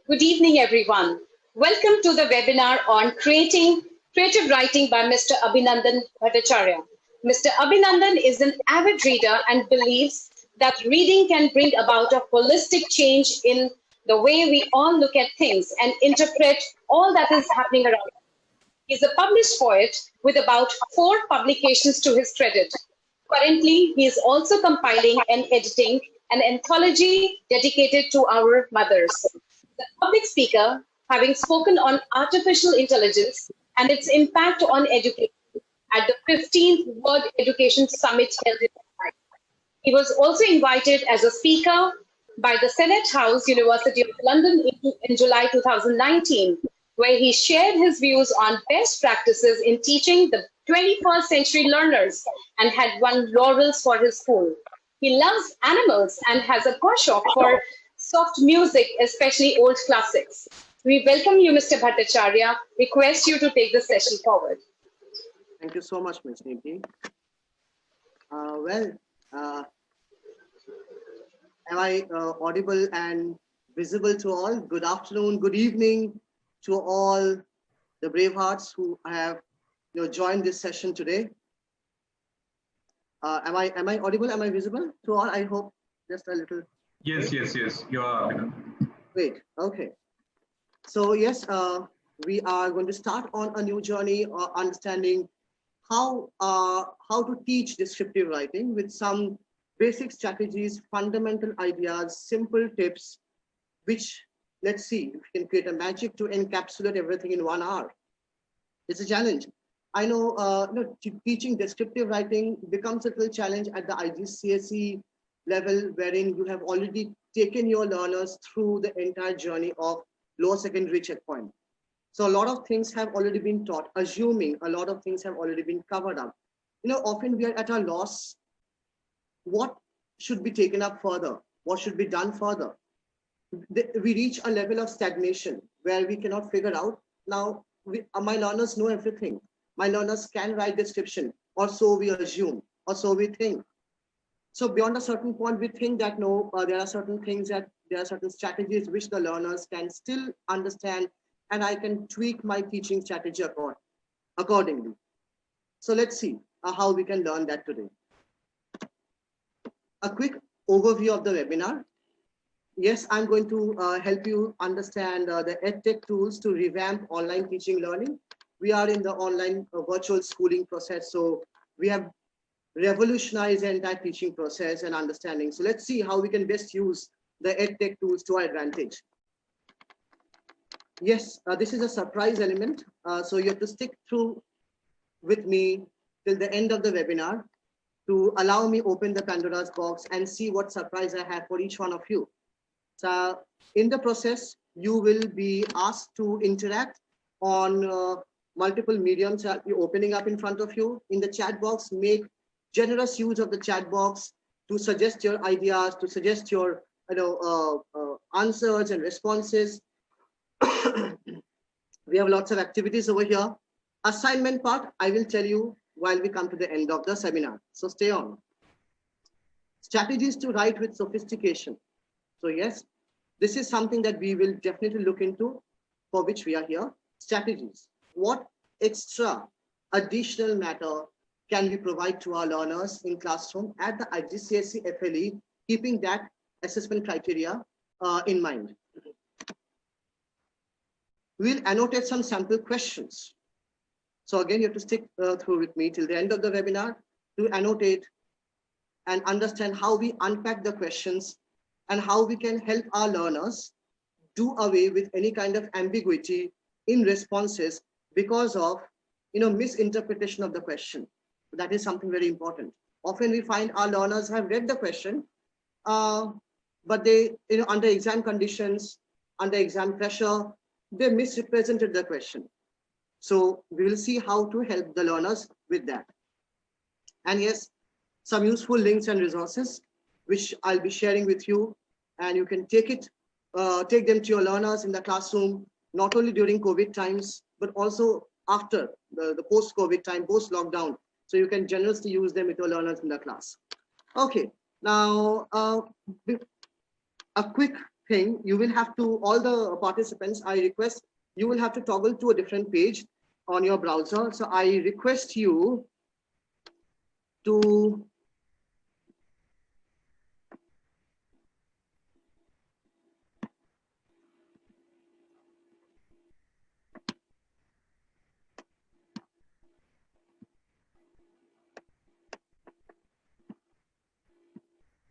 Good evening, everyone. Welcome to the webinar on Creating Creative Writing by Mr. Abhinandan Bhattacharya. Mr. Abhinandan is an avid reader and believes that reading can bring about a holistic change in the way we all look at things and interpret all that is happening around us. He's a published poet with about 4 publications to his credit. Currently, he is also compiling and editing an anthology dedicated to our mothers. The public speaker, having spoken on artificial intelligence and its impact on education at the 15th World Education Summit held in Mumbai. He was also invited as a speaker by the Senate House, University of London in July 2019, where he shared his views on best practices in teaching the 21st century learners and had won laurels for his school. He loves animals and has a workshop for soft music, especially old classics. We welcome you, Mr. Bhattacharya. Request you to take the session forward. Thank you so much, Ms. Niti. Am I audible and visible to all? Good afternoon, good evening to all the brave hearts who have joined this session today. Am I audible? Am I visible to all? I hope just a little. Yes, you are. Great. Okay. So yes, we are going to start on a new journey, understanding how to teach descriptive writing with some basic strategies, fundamental ideas, simple tips, which let's see if we can create a magic to encapsulate everything in 1 hour. It's a challenge. I know, teaching descriptive writing becomes a little challenge at the IGCSE level, wherein you have already taken your learners through the entire journey of lower secondary checkpoint. So a lot of things have already been taught, assuming a lot of things have already been covered up. Often we are at a loss. What should be taken up further? What should be done further? We reach a level of stagnation where we cannot figure out, now my learners know everything. My learners can write description, or so we assume, or so we think. So beyond a certain point, we think that no, there are certain things there are certain strategies which the learners can still understand, and I can tweak my teaching strategy accordingly. So let's see how we can learn that today. A quick overview of the webinar. Yes, I'm going to help you understand the EdTech tools to revamp online teaching learning. We are in the online virtual schooling process, so we have revolutionized the entire teaching process and understanding. So let's see how we can best use the EdTech tools to our advantage. Yes, this is a surprise element. So you have to stick through with me till the end of the webinar to allow me open the Pandora's box and see what surprise I have for each one of you. So in the process, you will be asked to interact on multiple mediums that will be opening up in front of you. In the chat box, make generous use of the chat box to suggest your ideas, to suggest your answers and responses. We have lots of activities over here. Assignment part, I will tell you while we come to the end of the seminar. So stay on. Strategies to write with sophistication. So yes, this is something that we will definitely look into, for which we are here. Strategies. What extra additional matter can we provide to our learners in classroom at the IGCSE FLE, keeping that assessment criteria in mind? We'll annotate some sample questions. So again, you have to stick through with me till the end of the webinar to annotate and understand how we unpack the questions and how we can help our learners do away with any kind of ambiguity in responses because of misinterpretation of the question. That is something very important. Often we find our learners have read the question, but they, under exam conditions, under exam pressure, they misrepresented the question. So we will see how to help the learners with that. And yes, some useful links and resources, which I'll be sharing with you, and you can take them to your learners in the classroom, not only during COVID times, but also after the post-COVID time, post-lockdown. So you can generously use them with your learners in the class. Okay, now a quick thing, you will have to, all the participants, I request, you will have to toggle to a different page on your browser. So I request you to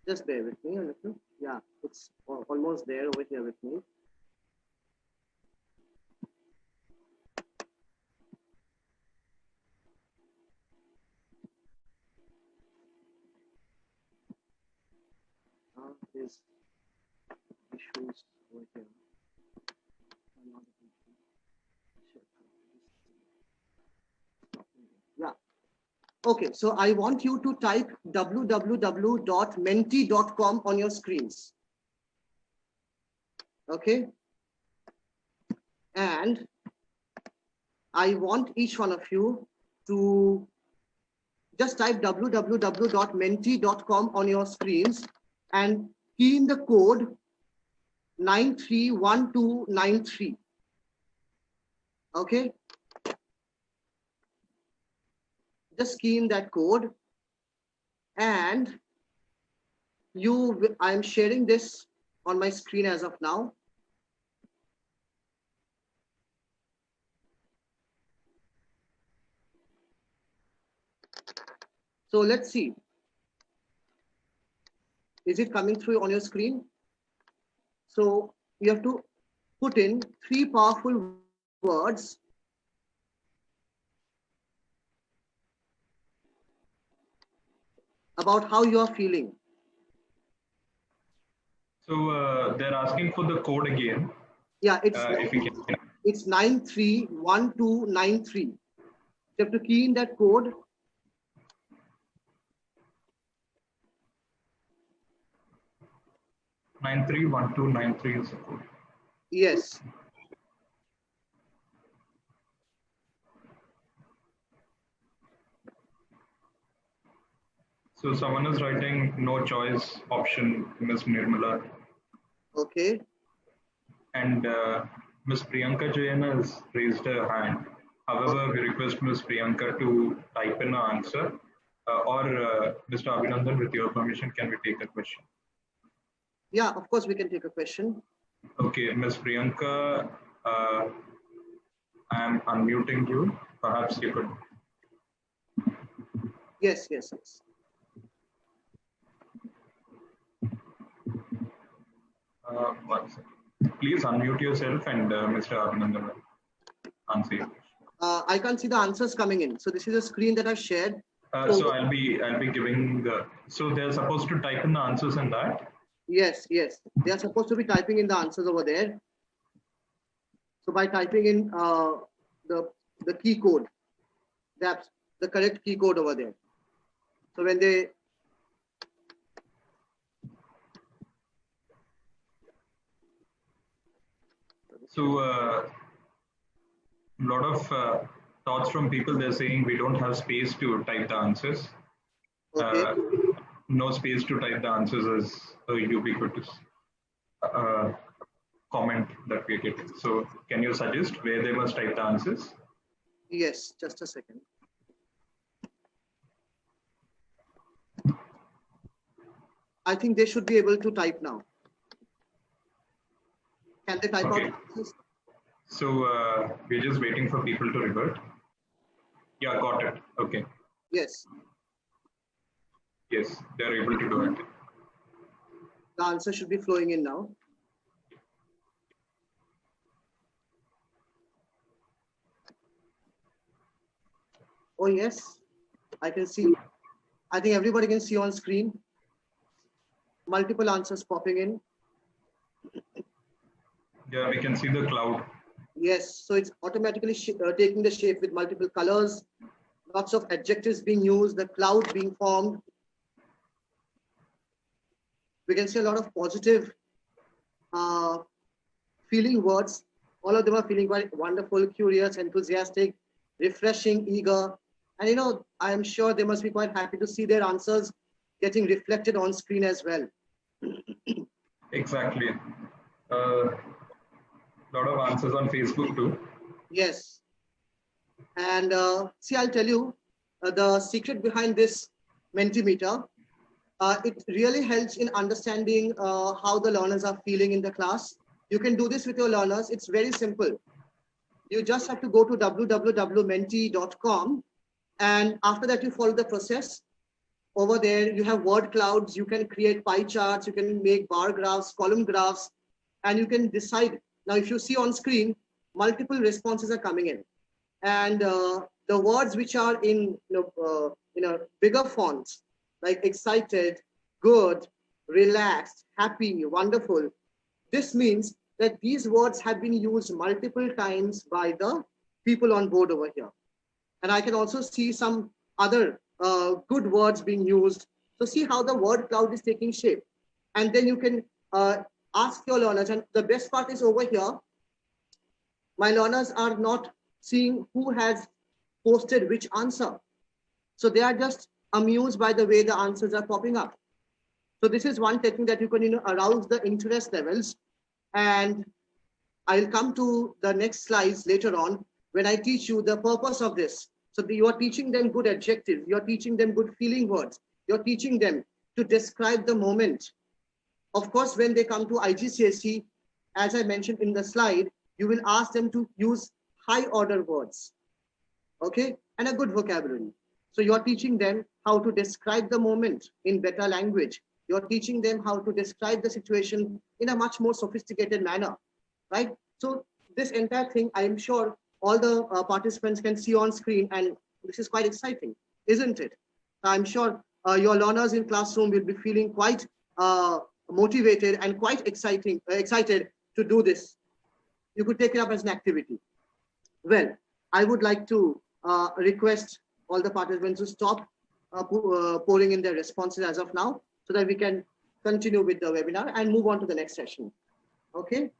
just bear with me a little. Yeah, it's almost there over here with me. There's issues over here. Yeah. Okay, so I want you to type www.menti.com on your screens. Okay. And I want each one of you to just type www.menti.com on your screens and key in the code 931293. Okay. Just key in that code, and I'm sharing this on my screen as of now. So let's see. Is it coming through on your screen? So you have to put in 3 powerful words about how you are feeling. So they're asking for the code again. Yeah, it's it's 931293. You have to key in that code. Nine three 1293 is the code. Yes. So someone is writing no choice option, Ms. Nirmala. Okay. And Ms. Priyanka Jain has raised her hand. However, we request Ms. Priyanka to type in an answer, or Mr. Abhinandan, with your permission, can we take a question? Yeah, of course we can take a question. Okay, Ms. Priyanka, I am unmuting you. Perhaps you could. Yes. One second. Please unmute yourself, and Mr. Abhinandan will answer your question. I can't see the answers coming in. So this is a screen that I've shared. So I'll be giving the. So they're supposed to type in the answers in that. Yes. They are supposed to be typing in the answers over there. So by typing in the key code, that's the correct key code over there. So when they So a lot of thoughts from people, they're saying we don't have space to type the answers. okay. No space to type the answers is a ubiquitous comment that we're getting. So can you suggest where they must type the answers? Yes, just a second. I think they should be able to type now. Can they type Okay. out answers? So we're just waiting for people to revert. Yeah, got it. Okay. Yes. Yes, they're able to do it. The answer should be flowing in now. Oh, yes, I can see. I think everybody can see on screen. Multiple answers popping in. Yeah, we can see the cloud. Yes, so it's automatically taking the shape with multiple colors, lots of adjectives being used, the cloud being formed. We can see a lot of positive feeling words. All of them are feeling quite wonderful, curious, enthusiastic, refreshing, eager. And I am sure they must be quite happy to see their answers getting reflected on screen as well. Exactly. lot of answers on Facebook too. Yes. And see, I'll tell you the secret behind this Mentimeter. It really helps in understanding how the learners are feeling in the class. You can do this with your learners. It's very simple. You just have to go to www.menti.com, and after that you follow the process. Over there you have word clouds, you can create pie charts, you can make bar graphs, column graphs, and you can decide. Now if you see on screen, multiple responses are coming in, and the words which are in bigger fonts, like excited, good, relaxed, happy, wonderful, this means that these words have been used multiple times by the people on board over here. And I can also see some other good words being used. So see how the word cloud is taking shape. And then you can ask your learners, and the best part is over here, my learners are not seeing who has posted which answer. So they are just amused by the way the answers are popping up. So this is one technique that you can arouse the interest levels. And I'll come to the next slides later on when I teach you the purpose of this. So you are teaching them good adjectives, you're teaching them good feeling words, you're teaching them to describe the moment. Of course, when they come to IGCSE, as I mentioned in the slide, you will ask them to use high order words, okay, and a good vocabulary. So you're teaching them how to describe the moment in better language. You're teaching them how to describe the situation in a much more sophisticated manner, right? So this entire thing, I'm sure all the participants can see on screen, and this is quite exciting, isn't it? I'm sure your learners in classroom will be feeling quite motivated and quite excited to do this. You could take it up as an activity. Well, I would like to request all the participants to stop pouring in their responses as of now, so that we can continue with the webinar and move on to the next session. Okay,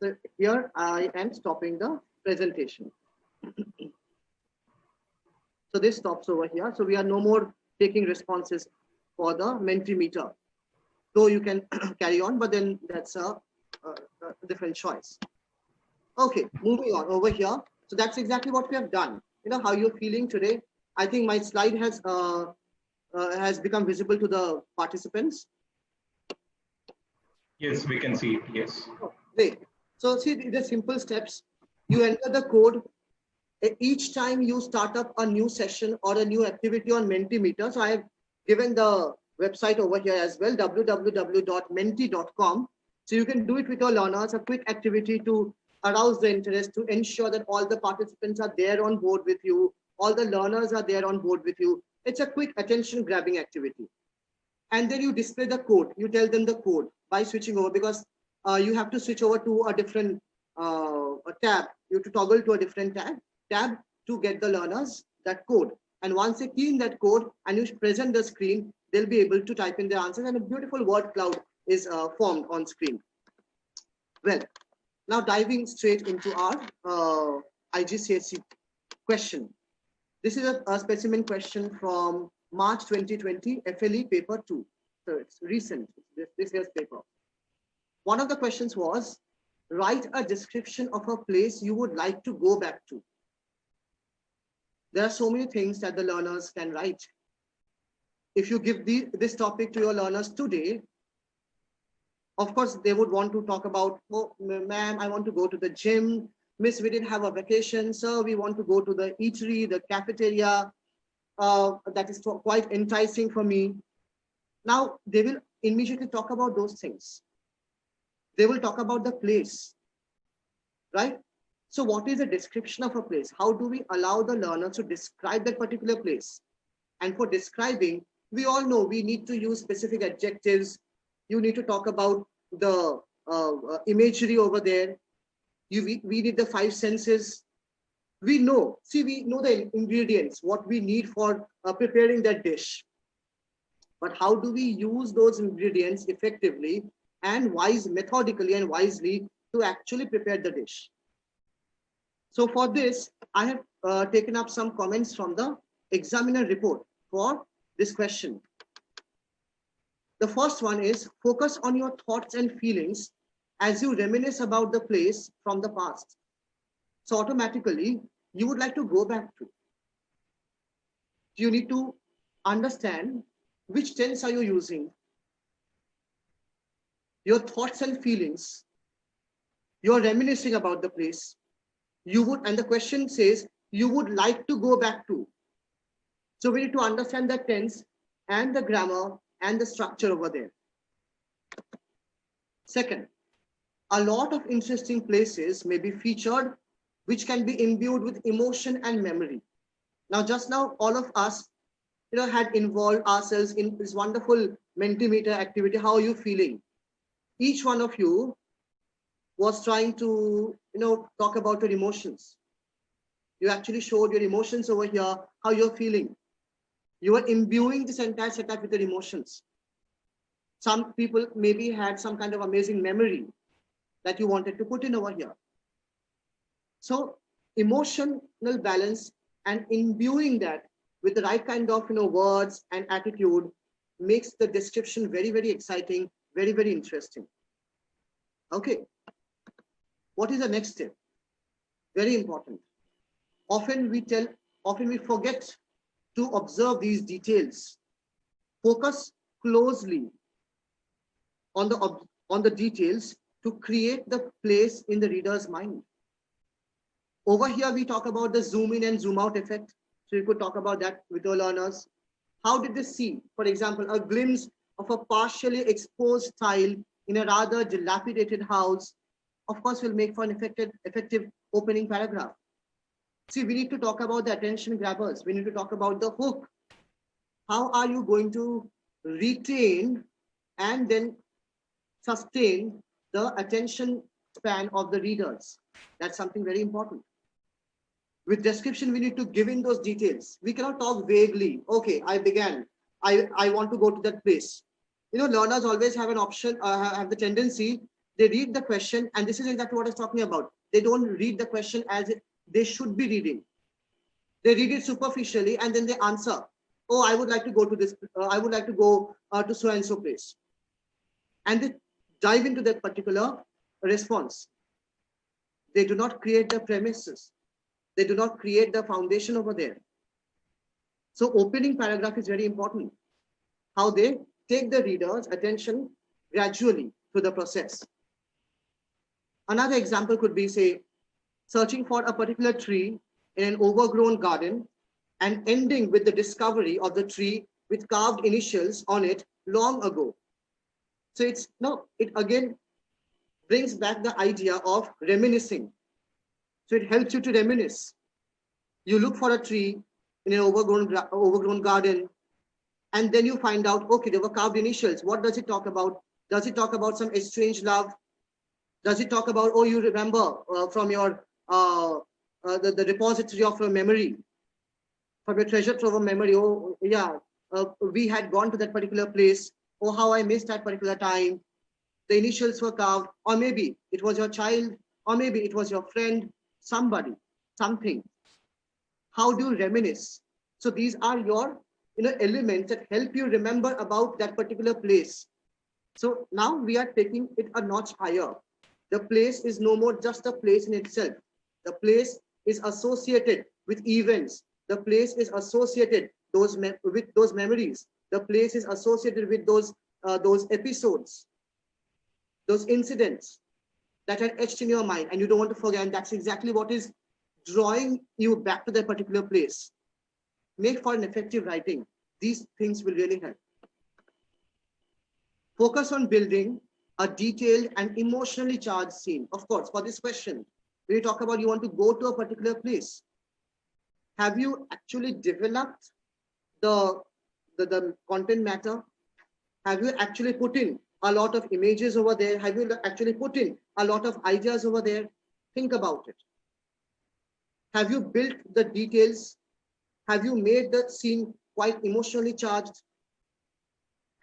so here I am stopping the presentation. So this stops over here. So we are no more taking responses for the Mentimeter. Though you can carry on, but then that's a different choice. Okay, moving on over here. So that's exactly what we have done. You know how you're feeling today. I think my slide has become visible to the participants. Yes, we can see it. Yes. Oh, great. So see the simple steps. You enter the code. Each time you start up a new session or a new activity on Mentimeter. So I have given the website over here as well, www.menti.com. So you can do it with your learners, a quick activity to arouse the interest, to ensure that all the participants are there on board with you, all the learners are there on board with you. It's a quick attention grabbing activity. And then you display the code. You tell them the code by switching over, because you have to switch over to a different tab. You have to toggle to a different tab to get the learners that code. And once they key in that code and you present the screen, they'll be able to type in their answers, and a beautiful word cloud is formed on screen. Well, now diving straight into our IGCSE question. This is a specimen question from March 2020, FLE paper 2. So it's recent, this year's paper. One of the questions was, write a description of a place you would like to go back to. There are so many things that the learners can write. If you give this topic to your learners today, of course, they would want to talk about, oh, ma'am, I want to go to the gym. Miss, we didn't have a vacation. Sir, we want to go to the eatery, the cafeteria. That is quite enticing for me. Now, they will immediately talk about those things. They will talk about the place, right? So what is a description of a place? How do we allow the learner to describe that particular place? And for describing, we all know we need to use specific adjectives. You need to talk about the imagery over there. We need the 5 senses. We know the ingredients, what we need for preparing that dish. But how do we use those ingredients effectively and methodically and wisely to actually prepare the dish? So for this, I have taken up some comments from the examiner report for this question. The first one is, focus on your thoughts and feelings as you reminisce about the place from the past. So automatically, you would like to go back to. You need to understand which tense are you using, your thoughts and feelings. You're reminiscing about the place. You would, and the question says, you would like to go back to. So we need to understand the tense and the grammar and the structure over there. Second, a lot of interesting places may be featured, which can be imbued with emotion and memory. Now, just now, all of us, had involved ourselves in this wonderful Mentimeter activity. How are you feeling? Each one of you was trying to, talk about your emotions. You actually showed your emotions over here, how you're feeling. You are imbuing this entire setup with your emotions. Some people maybe had some kind of amazing memory that you wanted to put in over here. So emotional balance and imbuing that with the right kind of words and attitude makes the description very, very exciting, very, very interesting. Okay. What is the next step? Very important. Often we forget to observe these details. Focus closely on the details to create the place in the reader's mind. Over here, we talk about the zoom in and zoom out effect. So you could talk about that with your learners. How did they see, for example, a glimpse of a partially exposed tile in a rather dilapidated house? Of course, will make for an effective opening paragraph. See, we need to talk about the attention grabbers. We need to talk about the hook. How are you going to retain and then sustain the attention span of the readers? That's something very important. With description, we need to give in those details. We cannot talk vaguely. Okay, I began. I want to go to that place. Learners always have an option, have the tendency, they read the question, and this is exactly what I was talking about. They don't read the question as they should be reading. They read it superficially and then they answer, oh, I would like to go to this, I would like to go to so-and-so place. And they dive into that particular response. They do not create the premises. They do not create the foundation over there. So opening paragraph is very important. How they take the reader's attention gradually through the process. Another example could be, say, searching for a particular tree in an overgrown garden and ending with the discovery of the tree with carved initials on it long ago. So it again brings back the idea of reminiscing. So it helps you to reminisce. You look for a tree in an overgrown garden, and then you find out, okay, there were carved initials. What does it talk about? Does it talk about some estranged love? Does it talk about, oh, you remember from your the repository of your memory, from your treasure trove of memory? Oh, yeah, we had gone to that particular place. Oh, how I missed that particular time. The initials were carved, or maybe it was your child, or maybe it was your friend, somebody, something. How do you reminisce? So these are your elements that help you remember about that particular place. So now we are taking it a notch higher. The place is no more just a place in itself. The place is associated with events. The place is associated with those memories. The place is associated with those episodes, those incidents that are etched in your mind, and you don't want to forget. And that's exactly what is drawing you back to that particular place. Make for an effective writing. These things will really help. Focus on building a detailed and emotionally charged scene. Of course, for this question, when you talk about you want to go to a particular place, have you actually developed the content matter? Have you actually put in a lot of images over there? Have you actually put in a lot of ideas over there? Think about it. Have you built the details? Have you made the scene quite emotionally charged?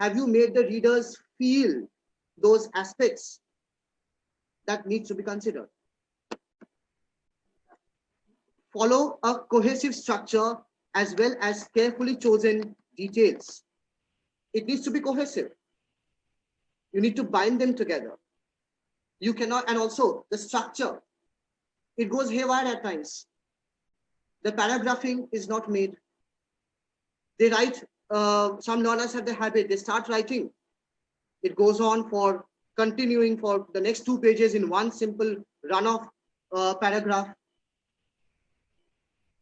Have you made the readers feel those aspects that need to be considered? Follow a cohesive structure as well as carefully chosen details. It needs to be cohesive. You need to bind them together. You cannot, and also the structure, it goes haywire at times. The paragraphing is not made. They write, some learners have the habit, they start writing. It goes on for continuing for the next 2 pages in one simple run-off paragraph.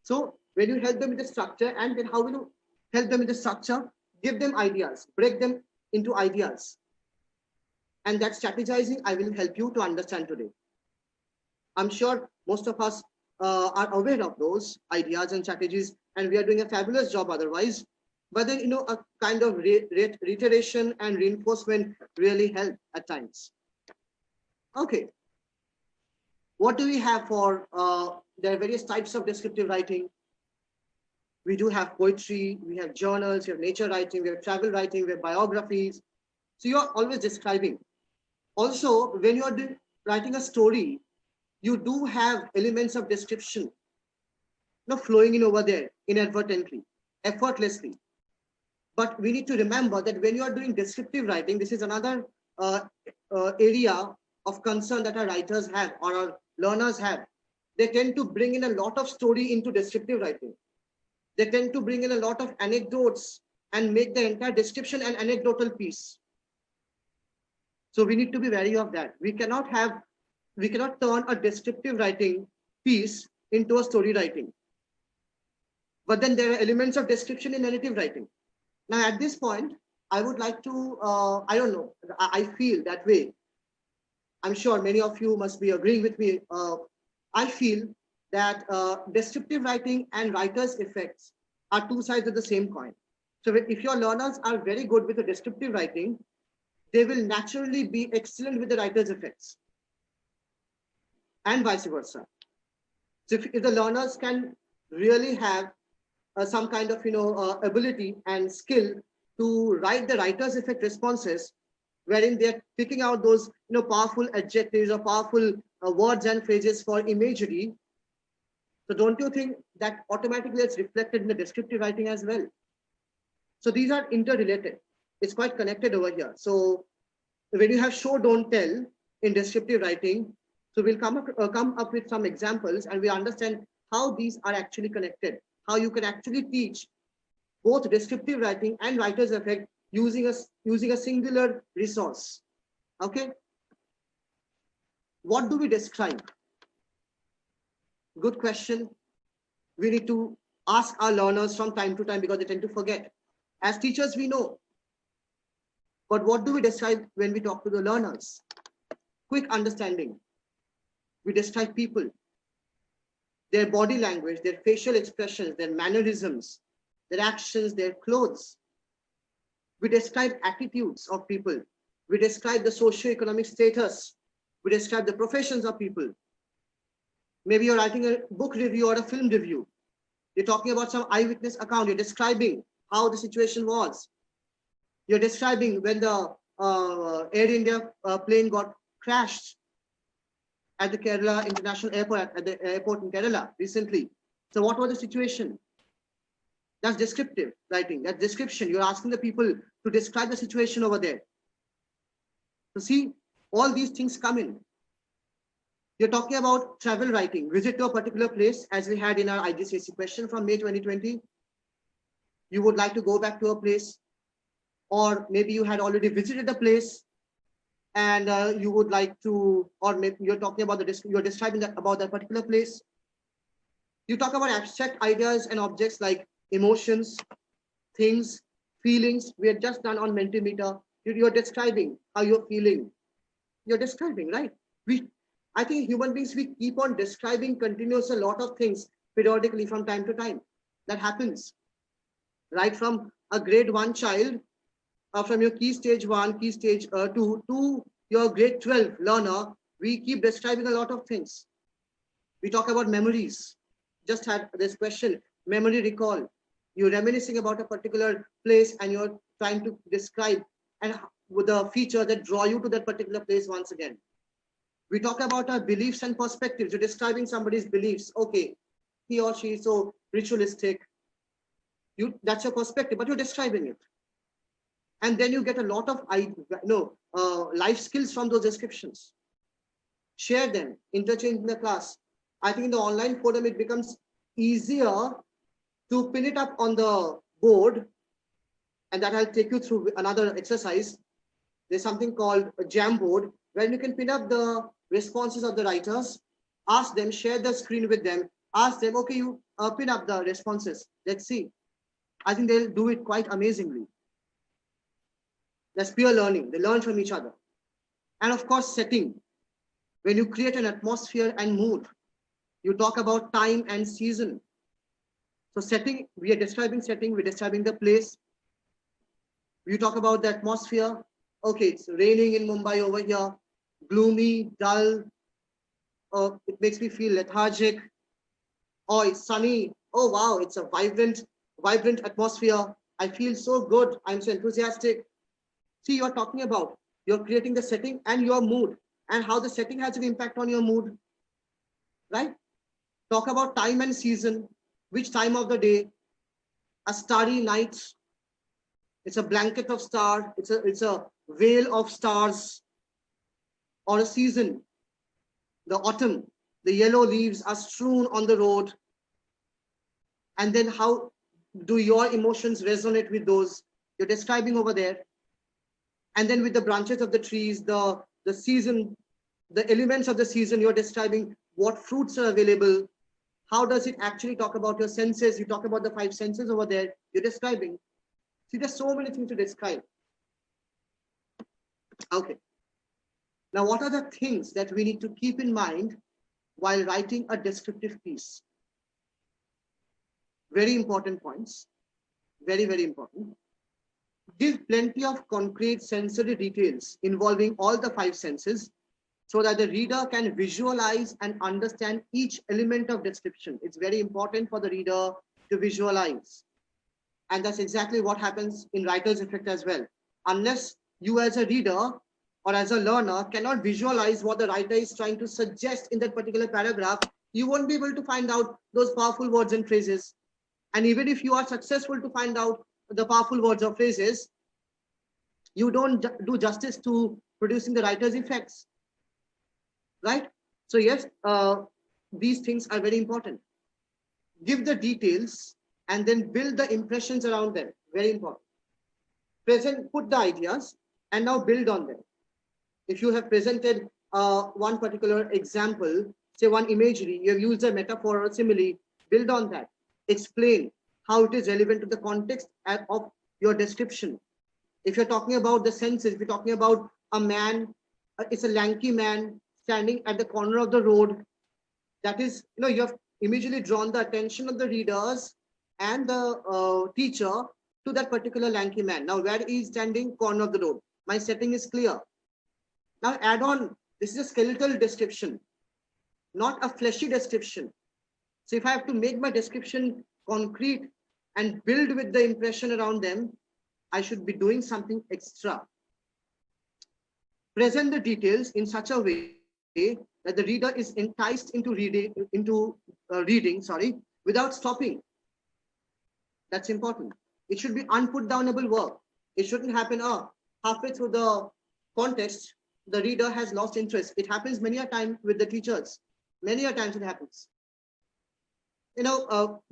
So when you help them with the structure, and then how will you help them with the structure? Give them ideas, break them into ideas. And that strategizing I will help you to understand today. I'm sure most of us are aware of those ideas and strategies, and we are doing a fabulous job otherwise. But then, a kind of reiteration and reinforcement really help at times. Okay. What do we have for, there are various types of descriptive writing. We do have poetry, we have journals, we have nature writing, we have travel writing, we have biographies. So you're always describing. Also, when you're writing a story, you do have elements of description, flowing in over there inadvertently, effortlessly. But we need to remember that when you are doing descriptive writing, this is another area of concern that our writers have or our learners have. They tend to bring in a lot of story into descriptive writing. They tend to bring in a lot of anecdotes and make the entire description an anecdotal piece. So we need to be wary of that. We cannot turn a descriptive writing piece into a story writing. But then there are elements of description in narrative writing. Now, at this point, I would like to, I don't know, I feel that way. I'm sure many of you must be agreeing with me. I feel that descriptive writing and writer's effects are two sides of the same coin. So if your learners are very good with the descriptive writing, they will naturally be excellent with the writer's effects, and vice versa. So if the learners can really have some kind of ability and skill to write the writer's effect responses, wherein they're picking out those powerful adjectives or powerful words and phrases for imagery. So don't you think that automatically it's reflected in the descriptive writing as well? So these are interrelated. It's quite connected over here. So when you have show, don't tell in descriptive writing, so we'll come up with some examples and we understand how these are actually connected, how you can actually teach both descriptive writing and writer's effect using a singular resource. Okay. What do we describe? Good question. We need to ask our learners from time to time because they tend to forget. As teachers, we know. But what do we describe when we talk to the learners? Quick understanding. We describe people, their body language, their facial expressions, their mannerisms, their actions, their clothes. We describe attitudes of people. We describe the socio-economic status. We describe the professions of people. Maybe you're writing a book review or a film review. You're talking about some eyewitness account. You're describing how the situation was. You're describing when the Air India plane got crashed at the Kerala International Airport, at the airport in Kerala recently. So what was the situation? That's descriptive writing, that's description. You're asking the people to describe the situation over there. So see, all these things come in. You're talking about travel writing, visit to a particular place, as we had in our IGCSE question from May 2020. You would like to go back to a place, or maybe you had already visited a place and you would like to, or maybe you're talking about you're describing about that particular place. You talk about abstract ideas and objects like emotions, things, feelings. We had just done on Mentimeter. You're describing how you're feeling. You're describing, right? I think human beings, we keep on describing continuously a lot of things periodically from time to time. That happens. Right from a grade 1 child, from your key stage 1, key stage 2 to your grade 12 learner, we keep describing a lot of things. We talk about memories. Just had this question, memory recall. You're reminiscing about a particular place and you're trying to describe and with a feature that draw you to that particular place once again. We talk about our beliefs and perspectives. You're describing somebody's beliefs. Okay, he or she is so ritualistic. That's your perspective, but you're describing it. And then you get a lot of life skills from those descriptions. share them, interchange in the class. I think in the online forum, it becomes easier to pin it up on the board, and that I'll take you through another exercise. There's something called a Jamboard, where you can pin up the responses of the writers, ask them, share the screen with them, ask them, okay, you pin up the responses. Let's see. I think they'll do it quite amazingly. That's peer learning. They learn from each other. And of course, setting. When you create an atmosphere and mood, you talk about time and season. So setting, we are describing setting, we're describing the place. You talk about the atmosphere. Okay, it's raining in Mumbai over here, gloomy, dull. It makes me feel lethargic. Or it's sunny. Oh, wow, it's a vibrant atmosphere. I feel so good. I'm so enthusiastic. See, you're talking about, you're creating the setting and your mood, and how the setting has an impact on your mood, right? Talk about time and season, which time of the day, a starry night, it's a blanket of stars, it's a veil of stars, or a season, the autumn, the yellow leaves are strewn on the road. And then how do your emotions resonate with those you're describing over there? And then with the branches of the trees, the season, the elements of the season, you're describing what fruits are available. How does it actually talk about your senses? You talk about the 5 senses over there, you're describing. See, there's so many things to describe. Okay. Now, what are the things that we need to keep in mind while writing a descriptive piece? Very important points. Very, very important. Give plenty of concrete sensory details involving all the 5 senses so that the reader can visualize and understand each element of description. It's very important for the reader to visualize. And that's exactly what happens in writer's effect as well. Unless you as a reader or as a learner cannot visualize what the writer is trying to suggest in that particular paragraph, you won't be able to find out those powerful words and phrases. And even if you are successful to find out the powerful words or phrases, you don't do justice to producing the writer's effects, right? So yes, these things are very important. Give the details and then build the impressions around them. Very important. Put the ideas and now build on them. If you have presented one particular example, say one imagery, you have used a metaphor or a simile, build on that. Explain how it is relevant to the context of your description. If you're talking about the senses, if you're talking about a man, it's a lanky man standing at the corner of the road, that is, you have immediately drawn the attention of the readers and the teacher to that particular lanky man. Now, where he is standing, corner of the road. My setting is clear. Now add on, this is a skeletal description, not a fleshy description. So if I have to make my description concrete and build with the impression around them, I should be doing something extra. Present the details in such a way that the reader is enticed into reading, without stopping. That's important. It should be unputdownable work. It shouldn't happen halfway through the context, the reader has lost interest. It happens many a time with the teachers. Many a times it happens.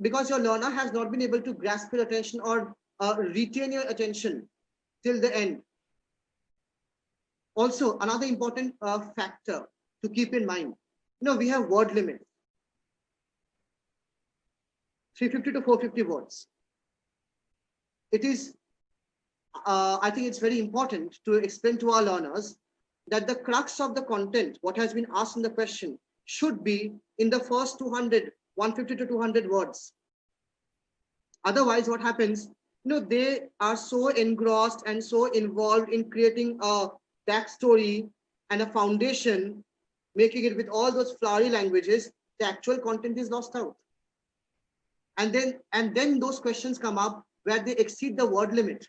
Because your learner has not been able to grasp your attention or retain your attention till the end. Also, another important factor to keep in mind, we have word limit, 350 to 450 words. It is, I think it's very important to explain to our learners that the crux of the content, what has been asked in the question, should be in the first 150 to 200 words. Otherwise, what happens, they are so engrossed and so involved in creating a backstory and a foundation, making it with all those flowery languages, the actual content is lost out. And then those questions come up where they exceed the word limit.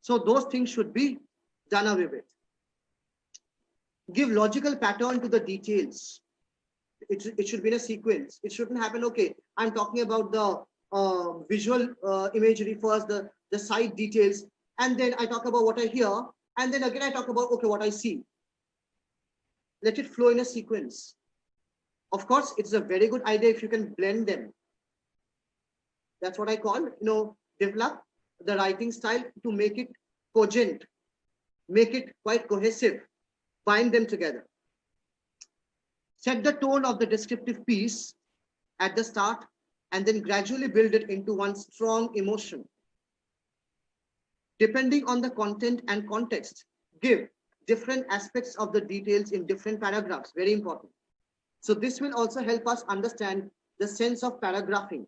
So those things should be done away with. Give logical pattern to the details. It should be in a sequence. It shouldn't happen, okay, I'm talking about the visual imagery first, the side details, and then I talk about what I hear, and then again I talk about, okay, what I see. let it flow in a sequence. Of course, it's a very good idea if you can blend them. That's what I call, develop the writing style to make it cogent, make it quite cohesive, bind them together. Set the tone of the descriptive piece at the start and then gradually build it into one strong emotion. Depending on the content and context, give different aspects of the details in different paragraphs, very important. So this will also help us understand the sense of paragraphing.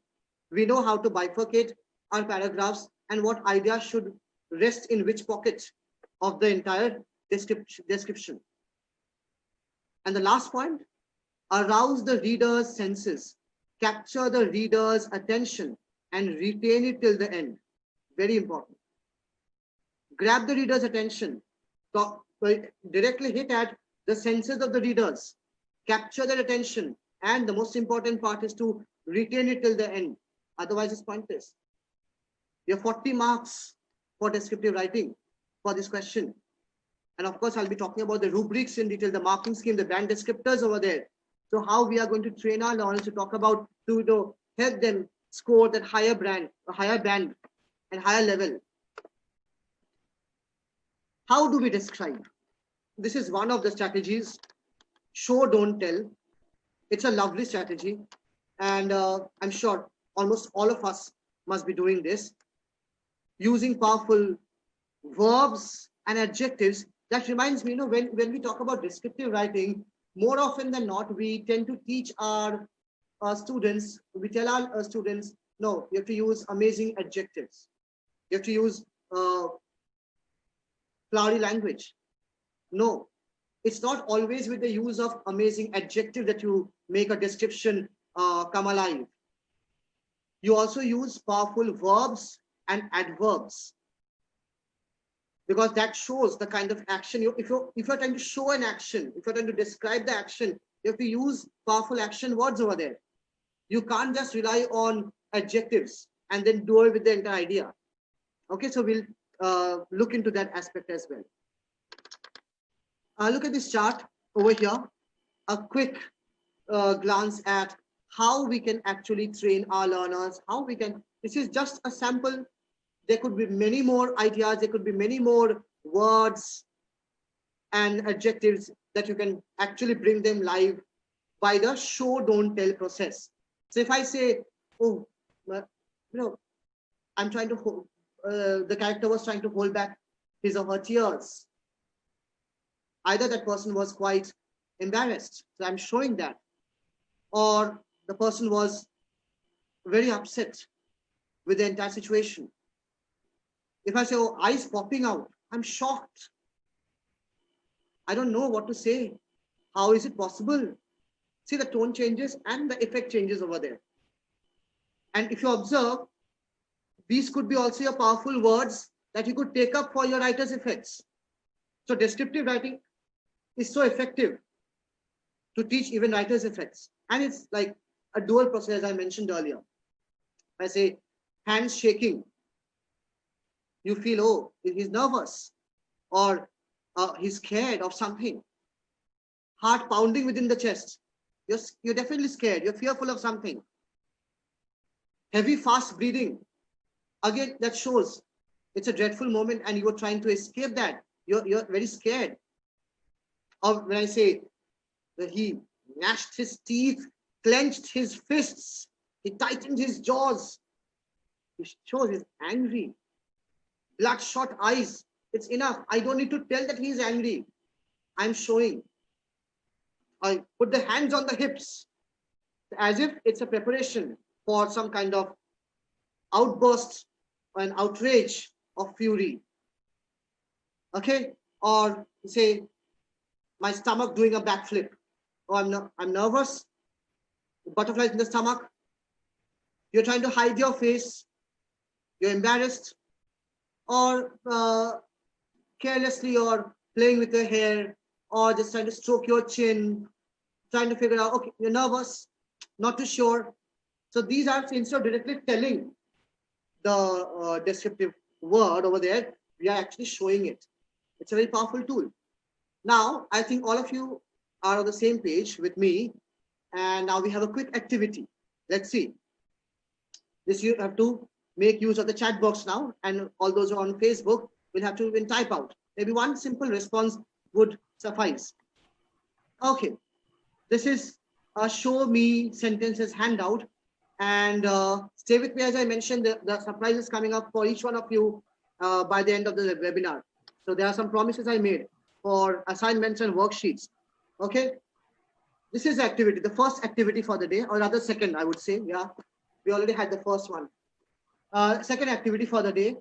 We know how to bifurcate our paragraphs and what idea should rest in which pocket of the entire description. And the last point, arouse the reader's senses, capture the reader's attention and retain it till the end. Very important. Grab the reader's attention, directly hit at the senses of the readers, capture their attention, and the most important part is to retain it till the end. Otherwise, it's pointless. You have 40 marks for descriptive writing for this question. And of course, I'll be talking about the rubrics in detail, the marking scheme, the brand descriptors over there. So how we are going to train our learners to talk about, to help them score that higher band and higher level. How do we describe? This is one of the strategies. Show, don't tell. It's a lovely strategy. And I'm sure almost all of us must be doing this. Using powerful verbs and adjectives. That reminds me, when we talk about descriptive writing, more often than not, we tend to teach our students, we tell our students, no, you have to use amazing adjectives. You have to use flowery language. No, it's not always with the use of amazing adjective that you make a description come alive. You also use powerful verbs and adverbs, because that shows the kind of action. If you're trying to show an action, if you're trying to describe the action, you have to use powerful action words over there. You can't just rely on adjectives and then do it with the entire idea. Okay, so we'll look into that aspect as well. Look at this chart over here. A quick glance at how we can actually train our learners, this is just a sample. There could be many more ideas, there could be many more words and adjectives that you can actually bring them live by the show, don't tell process. So if I say, oh, I'm trying to hold, the character was trying to hold back his or her tears. Either that person was quite embarrassed, so I'm showing that. Or the person was very upset with the entire situation. If I say, oh, eyes popping out, I'm shocked. I don't know what to say. How is it possible? See, the tone changes and the effect changes over there. And if you observe, these could be also your powerful words that you could take up for your writer's effects. So descriptive writing is so effective to teach even writer's effects. And it's like a dual process, as I mentioned earlier. I say, hands shaking. You feel, oh, he's nervous, or he's scared of something. Heart pounding within the chest. You're definitely scared. You're fearful of something. Heavy, fast breathing. Again, that shows it's a dreadful moment and you are trying to escape that. You're very scared. Or when I say that he gnashed his teeth, clenched his fists, he tightened his jaws. It shows he's angry. Bloodshot eyes. It's enough. I don't need to tell that he's angry. I'm showing. I put the hands on the hips as if it's a preparation for some kind of outburst or an outrage of fury. Okay? Or say, my stomach doing a backflip. Oh, I'm nervous. Butterflies in the stomach. You're trying to hide your face. You're embarrassed. Or carelessly or playing with your hair, or just trying to stroke your chin, trying to figure out, okay, you're nervous, not too sure. So these are, instead of directly telling the descriptive word over there, we are actually showing it. It's a very powerful tool. Now, I think all of you are on the same page with me. And now we have a quick activity. Let's see. This you have to make use of the chat box now, and all those who are on Facebook will have to even type out. Maybe one simple response would suffice. Okay, this is a show me sentences handout, and stay with me as I mentioned. The surprise is coming up for each one of you by the end of the webinar. So there are some promises I made for assignments and worksheets. Okay, this is the activity, the first activity for the day, or rather second, I would say. Yeah, we already had the first one. Second activity for the day.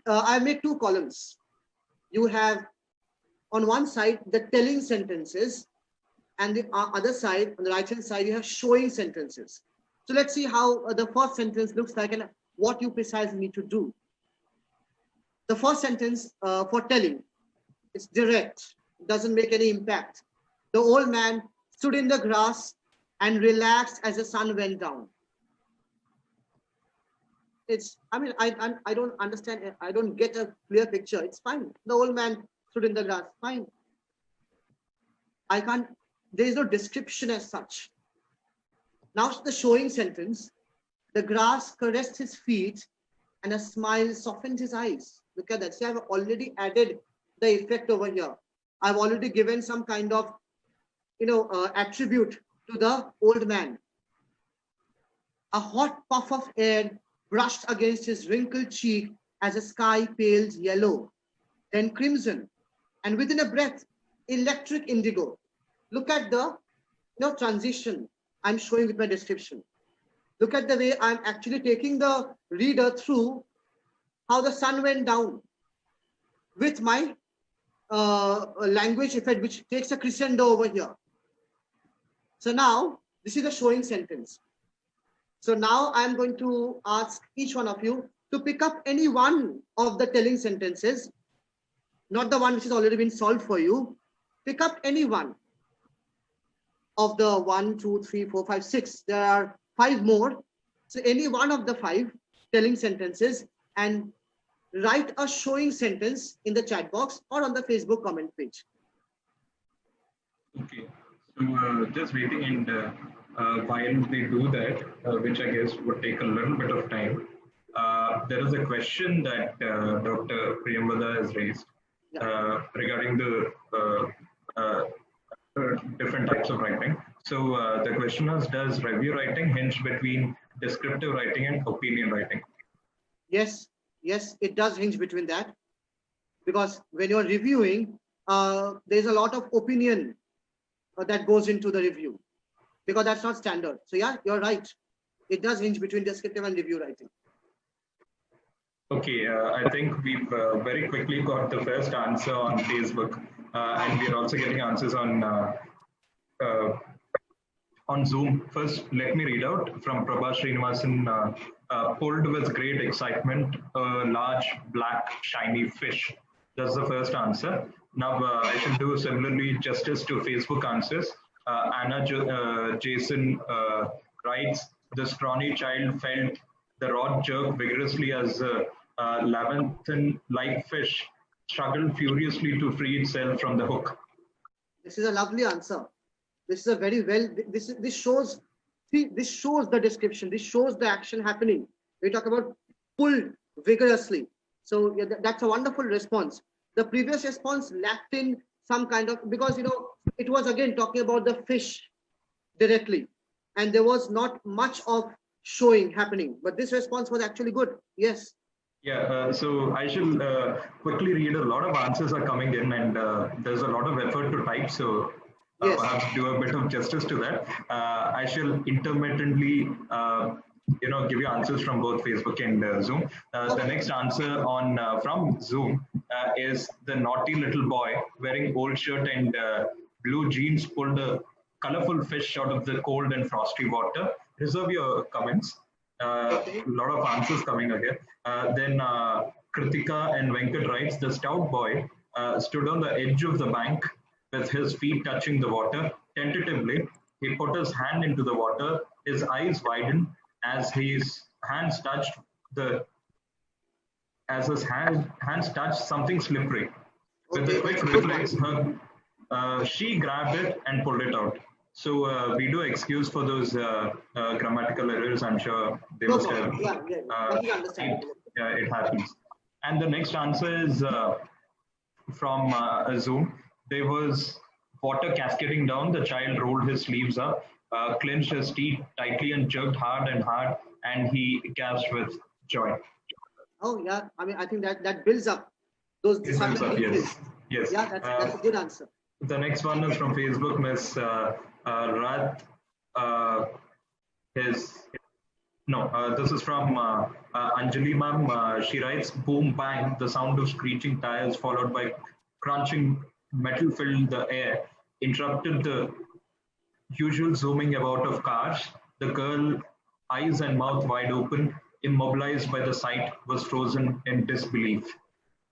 I made two columns. You have on one side the telling sentences, and the other side, on the right hand side, you have showing sentences. So let's see how the first sentence looks like and what you precisely need to do. The first sentence for telling, it's direct, it doesn't make any impact. The old man stood in the grass and relaxed as the sun went down. It's, I mean, I don't understand, I don't get a clear picture. It's fine. The old man stood in the grass, fine. I can't, there is no description as such. Now the showing sentence, the grass caressed his feet and a smile softened his eyes. Look at that. See, I've already added the effect over here. I've already given some kind of, attribute to the old man. A hot puff of air brushed against his wrinkled cheek as the sky paled yellow, then crimson, and within a breath, electric indigo. Look at the transition I'm showing with my description. Look at the way I'm actually taking the reader through how the sun went down with my language effect, which takes a crescendo over here. So now this is a showing sentence. So now I'm going to ask each one of you to pick up any one of the telling sentences, not the one which has already been solved for you. Pick up any one of the 1, 2, 3, 4, 5, 6. There are 5 more. So any one of the 5 telling sentences and write a showing sentence in the chat box or on the Facebook comment page. Okay, so just waiting, and while they do that, which I guess would take a little bit of time, there is a question that Dr. Priyambada has raised regarding the different types of writing. So the question is, does review writing hinge between descriptive writing and opinion writing? Yes, it does hinge between that, because when you're reviewing, there's a lot of opinion that goes into the review, because that's not standard. So yeah, you're right. It does hinge between descriptive and review writing. Okay, I think we've very quickly got the first answer on Facebook, and we're also getting answers on Zoom. First, let me read out from Prabha Srinivasan. Pulled with great excitement, a large, black, shiny fish. That's the first answer. Now, I should do similarly justice to Facebook answers. Anna Jason writes, the scrawny child felt the rod jerk vigorously as a labyrinthine-like fish struggled furiously to free itself from the hook. This is a lovely answer. This is a very well, this shows, see, this shows the description, this shows the action happening. We talk about pulled vigorously. So yeah, that's a wonderful response. The previous response lacked in some kind of, because it was again talking about the fish directly, and there was not much of showing happening, but this response was actually good. Yes. Yeah, so I shall quickly read. A lot of answers are coming in, and there's a lot of effort to type, so Yes. perhaps do a bit of justice to that. I shall intermittently give you answers from both Facebook and Zoom. Okay. The next answer on from Zoom is the naughty little boy wearing old shirt and blue jeans pulled a colorful fish out of the cold and frosty water. Reserve your comments. Okay. A lot of answers coming again. Then Kritika and Venkat writes, the stout boy stood on the edge of the bank with his feet touching the water. Tentatively, he put his hand into the water. His eyes widened as his hands touched hands touched something slippery. With Okay, a quick that's a good reflex, she grabbed it and pulled it out. So we do excuse for those grammatical errors. I'm sure they No must have. problem. Yeah, Uh, that is understandable. it happens. And the next answer is from Zoom. There was water cascading down. The child rolled his sleeves up, clenched his teeth tightly, and jerked hard and hard, and he gasped with joy. Oh yeah, I mean, I think that builds up those. It builds up, yes. Yes. Yeah, that's a good answer. The next one is from Facebook, Miss Rad. This is from Anjali ma'am. She writes, boom, bang, the sound of screeching tires followed by crunching metal filled the air, interrupted the usual zooming about of cars. The girl, eyes and mouth wide open, immobilized by the sight, was frozen in disbelief.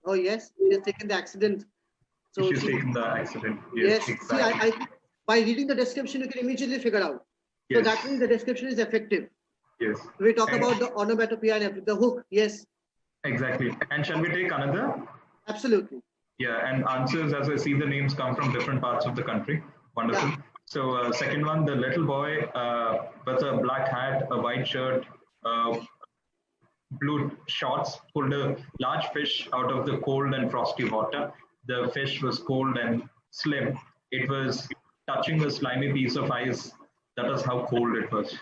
Oh yes, she has taken the accident. So She's taken the accident. Yes, Exactly. see, I by reading the description, you can immediately figure out. Yes. So that means the description is effective. Yes. We talk about the onomatopoeia and everything, the hook. Yes, Exactly. And shall we take another? absolutely. Yeah, and answers as I see the names come from different parts of the country. Wonderful. Yeah. So second one, the little boy with a black hat, a white shirt, blue shorts pulled a large fish out of the cold and frosty water. The fish was cold and slim. It was touching a slimy piece of ice. That is how cold it was.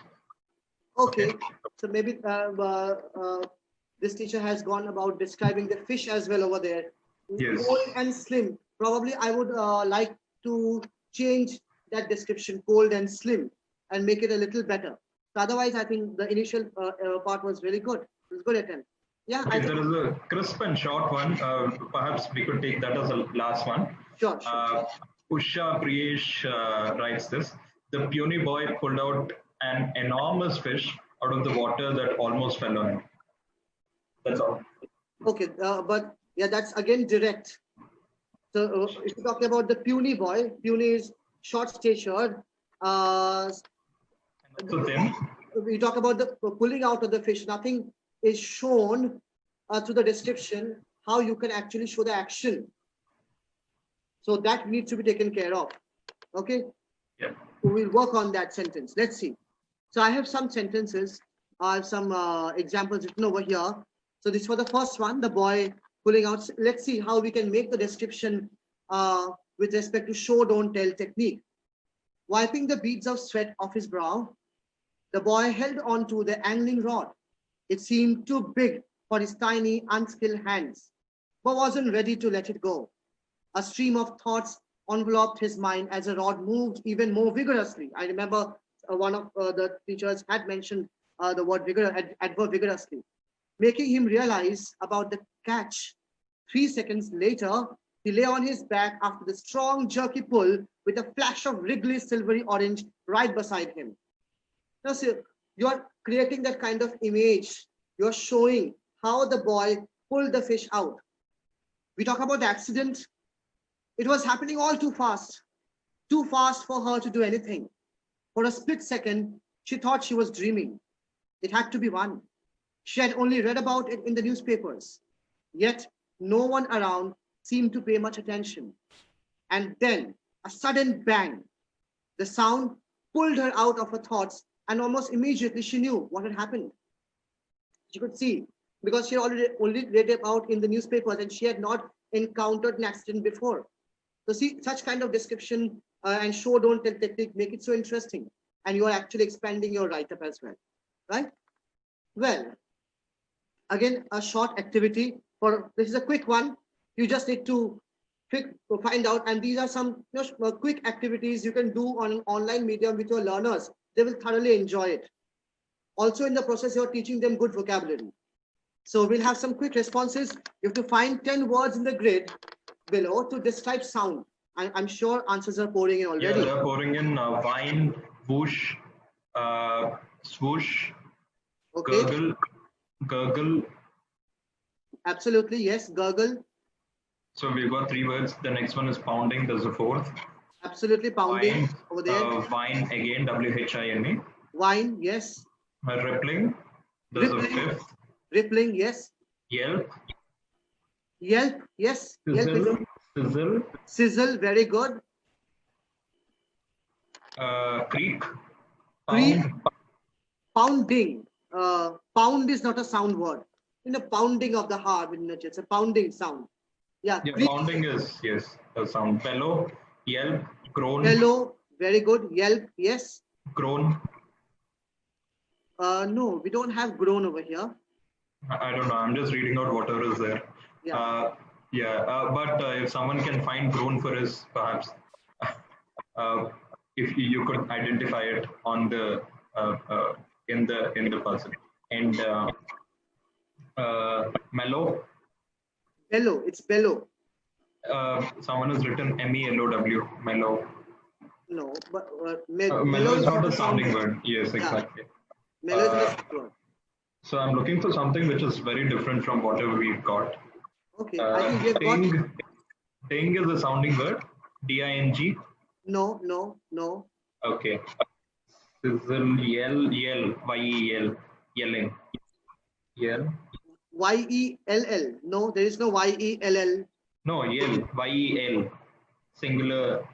Okay, so maybe this teacher has gone about describing the fish as well over there. Yes. Cold and slim. Probably I would like to change that description, cold and slim, and make it a little better. So otherwise, I think the initial part was really good. It was a good attempt. Yeah, Okay, I think, there is a crisp and short one. Perhaps we could take that as a last one. sure. Usha Priyesh writes this. The puny boy pulled out an enormous fish out of the water that almost fell on him. That's all. Okay, but yeah, that's again direct. So if you're talking about the puny boy, puny is short statured. So then, We talk about the pulling out of the fish. Nothing is shown through the description how you can actually show the action. So that needs to be taken care of. Okay, yeah. we'll work on that sentence. Let's see. So I have some sentences. I have some examples written over here. So this for the first one, the boy pulling out. Let's see how we can make the description with respect to show, don't tell technique. Wiping the beads of sweat off his brow, the boy held on to the angling rod. It seemed too big for his tiny, unskilled hands, but wasn't ready to let it go. A stream of thoughts enveloped his mind as the rod moved even more vigorously. I remember one of the teachers had mentioned the word adverb vigorously, making him realize about the catch. 3 seconds later, he lay on his back after the strong, jerky pull with a flash of wriggly silvery orange right beside him. Now, see, you are creating that kind of image. You are showing how the boy pulled the fish out. We talk about the accident. It was happening all too fast for her to do anything. For a split second, she thought she was dreaming. It had to be one. She had only read about it in the newspapers. Yet, no one around seemed to pay much attention. And then, a sudden bang. The sound pulled her out of her thoughts, and almost immediately she knew what had happened. She could see, because she already read about in the newspapers and she had not encountered an accident before. So see, such kind of description and show, don't tell technique make it so interesting. And you are actually expanding your write-up as well, right? Well, again, a short activity. This is a quick one. You just need to find out, and these are some quick activities you can do on an online medium with your learners. They will thoroughly enjoy it. Also, in the process, you're teaching them good vocabulary. So we'll have some quick responses. You have to find 10 words in the grid below to describe sound. I'm sure answers are pouring in already. Yeah, they're pouring in whine, whoosh, swoosh, Okay. gurgle. Absolutely, yes. Gurgle. So we've got 3 words. The next one is pounding. There's a 4th. Absolutely, pounding Whine, over there. whine again, WHINE. Wine, yes. Rippling. There's a Rippling. 5th. Rippling, yes. Yelp. Yelp, yes. Yelp Sizzle. is Sizzle. sizzle, very good. Creek. Creek. Pound. Pounding. Pound is not a sound word. In a pounding of the heart, it's a pounding sound. Yeah. Yeah, Creek. pounding is, yes, a sound. Bellow, yelp, groan. Hello, very good. Yelp, yes. Groan. No, we don't have groan over here. I don't know. I'm just reading out whatever is there. Yeah. But if someone can find groan for us, perhaps, if you could identify it on the in the person. And mellow. Bellow, it's bellow. Someone has written MELOW. Mellow. No, but mellow is not a sounding word. Yes, exactly. Yeah. Mellow is not a word. So I'm looking for something which is very different from whatever we've got. Okay, I think we've got. Ding is a sounding word. DING. No, no, no. Okay. Sizzle, yell, YEL, yelling. Yell. YELL. No, there is no YELL. No, yell, YEL. Singular.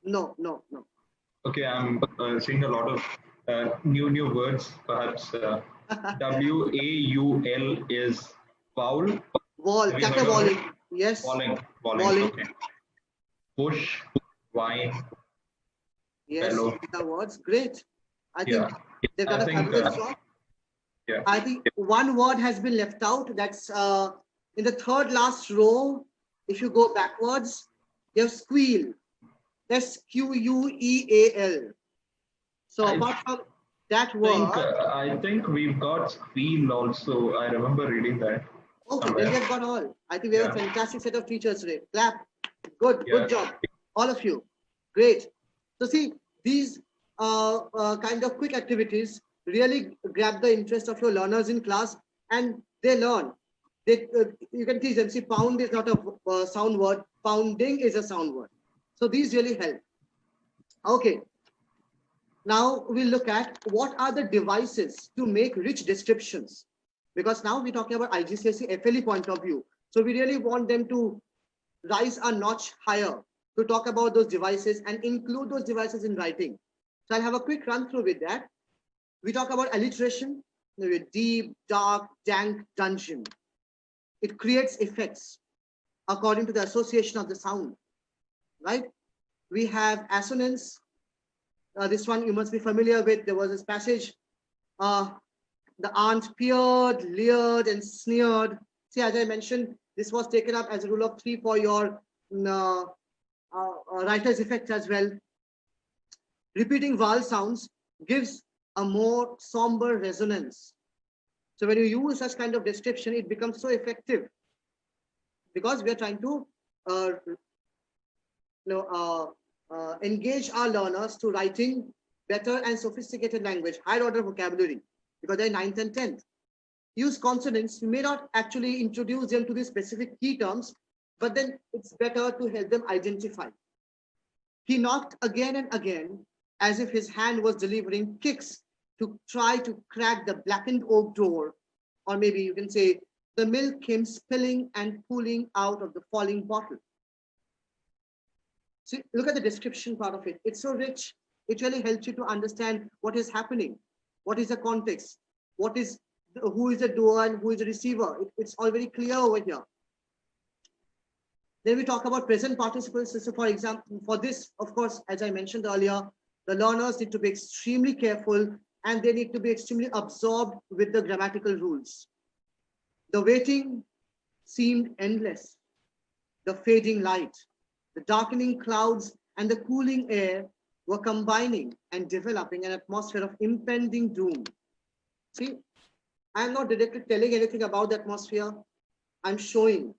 No, no, no. Okay, I'm seeing a lot of new words. Perhaps WAUL is foul. Wall, catawalling. Yes. Walling. Okay. Push, wine. Yes, Bellow. these are words. Great. I think they've done a think, fabulous job. Yeah. I think one word has been left out. That's in the third last row. If you go backwards, you have squeal. SQUEAL. So apart from that word, I think we've got squeal also. I remember reading that. Okay, somewhere. then we've got all. I think we have a fantastic set of teachers today. Clap. Good job. All of you. Great. So see, these kind of quick activities really grab the interest of your learners in class, and they learn. You can teach them. See, pound is not a sound word. Pounding is a sound word. So these really help. Okay. Now we'll look at what are the devices to make rich descriptions. Because now we're talking about IGCSE FLE point of view. So we really want them to rise a notch higher to talk about those devices and include those devices in writing. So I'll have a quick run through with that. We talk about alliteration, deep, dark, dank, dungeon. It creates effects according to the association of the sound, right? We have assonance. This one you must be familiar with. There was this passage, the aunt peered, leered, and sneered. See, as I mentioned, this was taken up as a rule of 3 for your writer's effect as well. Repeating vowel sounds gives a more somber resonance. So when you use such kind of description, it becomes so effective because we are trying to engage our learners to writing better and sophisticated language, higher order vocabulary, because they're 9th and 10th. Use consonants. You may not actually introduce them to the specific key terms, but then it's better to help them identify. He knocked again and again as if his hand was delivering kicks to try to crack the blackened oak door, or maybe you can say the milk came spilling and pooling out of the falling bottle. See, look at the description part of it. It's so rich. It really helps you to understand what is happening, what is the context, what is who is the doer and who is the receiver. It's all very clear over here. Then we talk about present participles. So for example, for this, of course, as I mentioned earlier, the learners need to be extremely careful and they need to be extremely absorbed with the grammatical rules. The waiting seemed endless. The fading light, the darkening clouds, and the cooling air were combining and developing an atmosphere of impending doom. See, I'm not directly telling anything about the atmosphere. I'm showing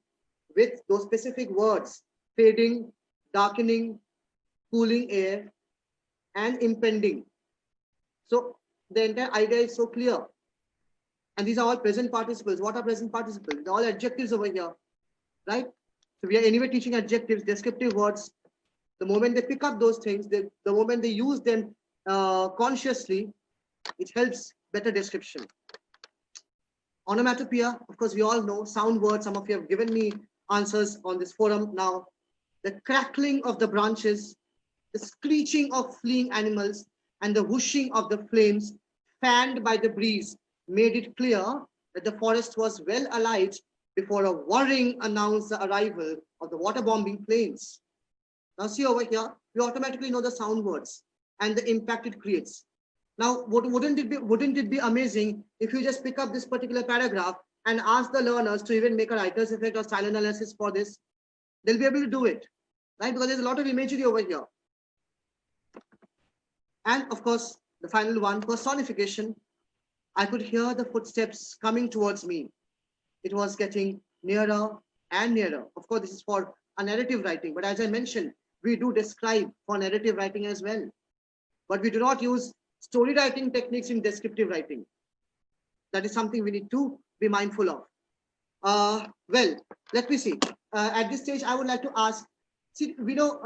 with those specific words: fading, darkening, cooling air, and impending. So the entire idea is so clear. And these are all present participles. What are present participles? They're all adjectives over here, right? So we are anyway teaching adjectives, descriptive words. The moment they pick up those things, the moment they use them consciously, it helps better description. Onomatopoeia, of course, we all know sound words. Some of you have given me answers on this forum now. The crackling of the branches, the screeching of fleeing animals, and the whooshing of the flames fanned by the breeze made it clear that the forest was well alight before a whirring announced the arrival of the water-bombing planes. Now see over here, we automatically know the sound words and the impact it creates. Now, wouldn't it be amazing if you just pick up this particular paragraph and ask the learners to even make a writer's effect or style analysis for this? They'll be able to do it, right? Because there's a lot of imagery over here. And of course, the final one, personification. I could hear the footsteps coming towards me. It was getting nearer and nearer. Of course, this is for a narrative writing, but as I mentioned, we do describe for narrative writing as well. But we do not use story writing techniques in descriptive writing. That is something we need to be mindful of. Well, let me see. At this stage, I would like to ask, see, we know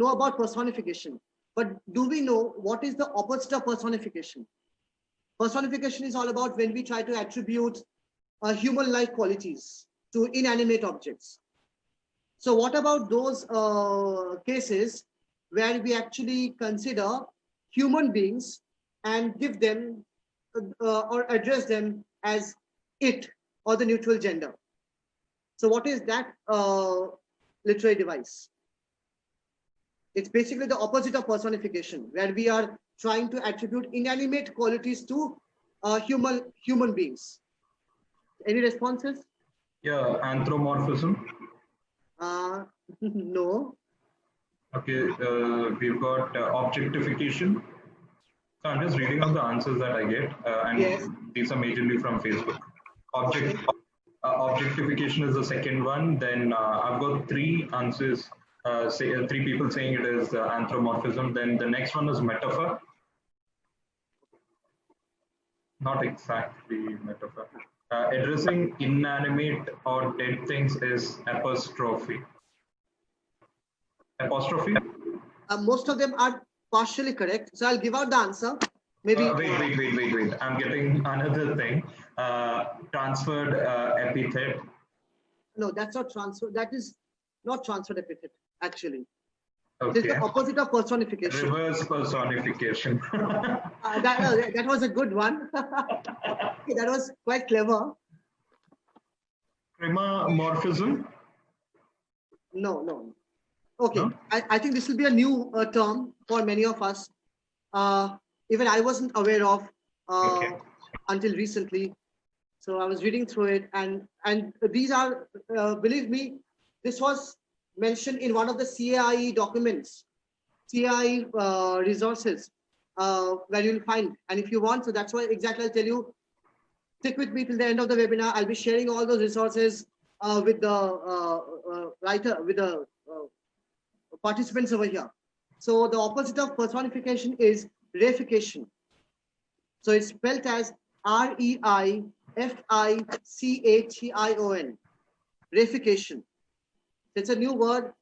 about personification, but do we know what is the opposite of personification? Personification is all about when we try to attribute human-like qualities to inanimate objects. So what about those cases where we actually consider human beings and give them or address them as it or the neutral gender? So what is that literary device? It's basically the opposite of personification, where we are trying to attribute inanimate qualities to human beings. Any responses? Yeah, anthropomorphism. No. Okay, we've got objectification. So I'm just reading out the answers that I get, and Yes. these are majorly from Facebook. Objectification is the second one. Then I've got three answers. Three people saying it is anthropomorphism. Then the next one is metaphor. Not exactly metaphor. Addressing inanimate or dead things is apostrophe. Apostrophe? Most of them are partially correct. So I'll give out the answer. Maybe. Wait. I'm getting another thing. Transferred epithet. No, that's not transfer. That is not transferred epithet, actually. Okay. It's the opposite of personification. Reverse personification. That was a good one. That was quite clever. Chromomorphism? No. Okay, No? I think this will be a new term for many of us. Even I wasn't aware of until recently. So I was reading through it, and these are, believe me, this was mentioned in one of the CAIE documents, CAIE resources, where you'll find. And if you want, so that's why exactly I'll tell you, stick with me till the end of the webinar. I'll be sharing all those resources with the writer, with the participants over here. So the opposite of personification is reification. So it's spelled as REIFICATION, reification. It's a new word.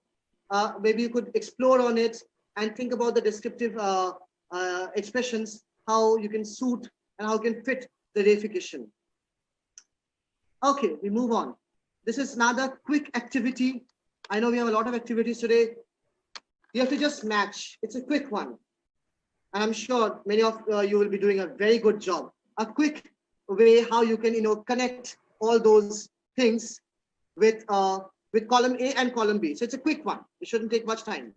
Maybe you could explore on it and think about the descriptive expressions, how you can suit and how you can fit the reification. Okay, we move on. This is another quick activity. I know we have a lot of activities today. You have to just match. It's a quick one. And I'm sure many of you will be doing a very good job. A quick way how you can, connect all those things with column A and column B. So it's a quick one. It shouldn't take much time.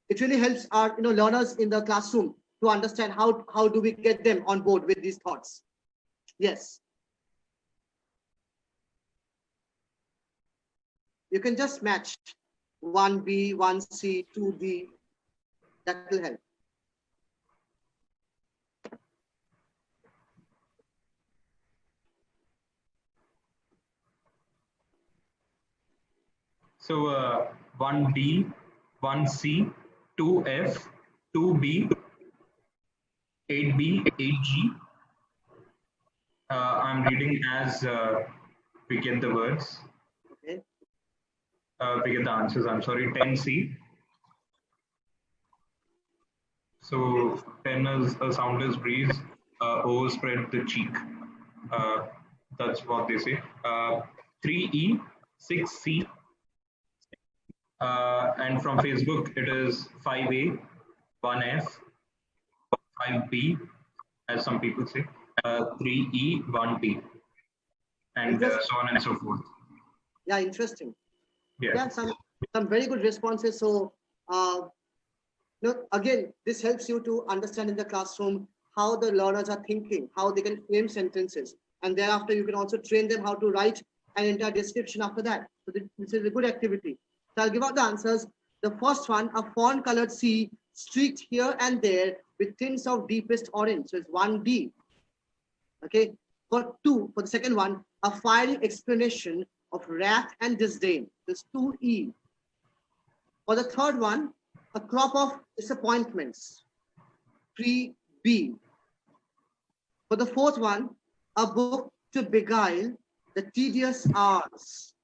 It really helps our learners in the classroom to understand how do we get them on board with these thoughts. Yes. You can just match 1B, 1C, 2D. That will help. So 1D, 1C, 2F, 2B, 8B, 8G. I'm reading as we get the words. Okay. We get the answers. I'm sorry. 10C. So 10 is a soundless breeze. Overspread the cheek. That's what they say. 3E, 6C. And from Facebook, it is 5A, 1F, 5B, as some people say, 3E, 1D, and so on and so forth. Yeah, interesting. Yeah. Yeah, some very good responses. So, again, this helps you to understand in the classroom how the learners are thinking, how they can frame sentences, and thereafter you can also train them how to write an entire description after that. So this is a good activity. So I'll give out the answers. The first one, a fawn-colored sea streaked here and there with tints of deepest orange. So it's 1D. Okay. For the second one, a fiery explanation of wrath and disdain. This 2E. For the third one, a crop of disappointments. 3B. For the fourth one, a book to beguile the tedious hours.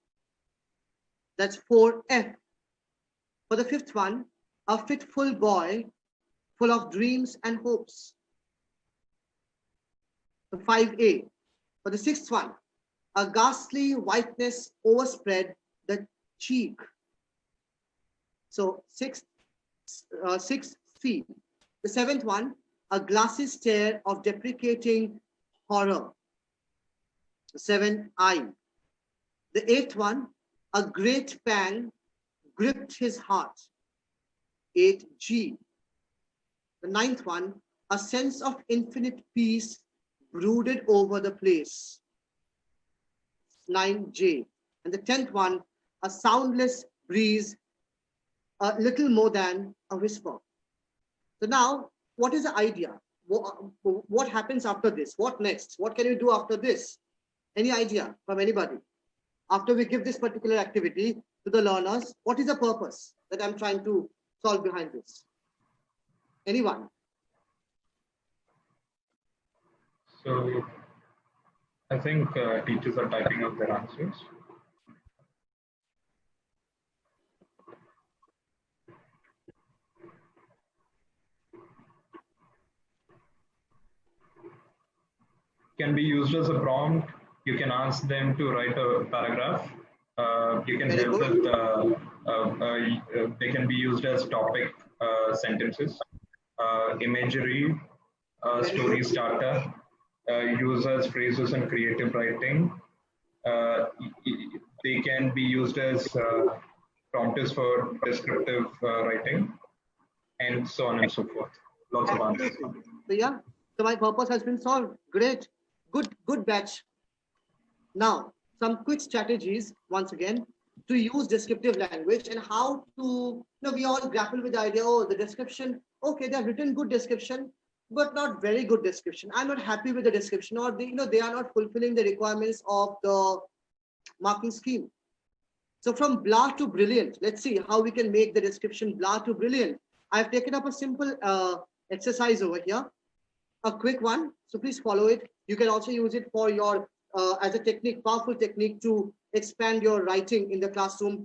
That's 4F. For the fifth one, a fitful boy full of dreams and hopes. So 5A. For the sixth one, a ghastly whiteness overspread the cheek. So 6C. The seventh one, a glassy stare of deprecating horror. 7I. The eighth one, a great pang gripped his heart. 8G. The ninth one, a sense of infinite peace brooded over the place. 9J. And the 10th one, a soundless breeze, a little more than a whisper. So now, what is the idea? What happens after this? What next? What can you do after this? Any idea from anybody? After we give this particular activity to the learners, what is the purpose that I'm trying to solve behind this? Anyone? So I think teachers are typing up their answers. Can be used as a prompt. You can ask them to write a paragraph. You can help with, they can be used as topic sentences, imagery, story starter, used as phrases in creative writing. They can be used as prompters for descriptive writing, and so on and so forth. Lots of answers. So yeah, so my purpose has been solved. Great, good batch. Now, some quick strategies, once again, to use descriptive language and how to, we all grapple with the idea, oh, the description, okay, they have written good description, but not very good description. I'm not happy with the description, or they, they are not fulfilling the requirements of the marking scheme. So from blah to brilliant, let's see how we can make the description blah to brilliant. I've taken up a simple exercise over here, a quick one. So please follow it. You can also use it for your as a technique, powerful technique to expand your writing in the classroom,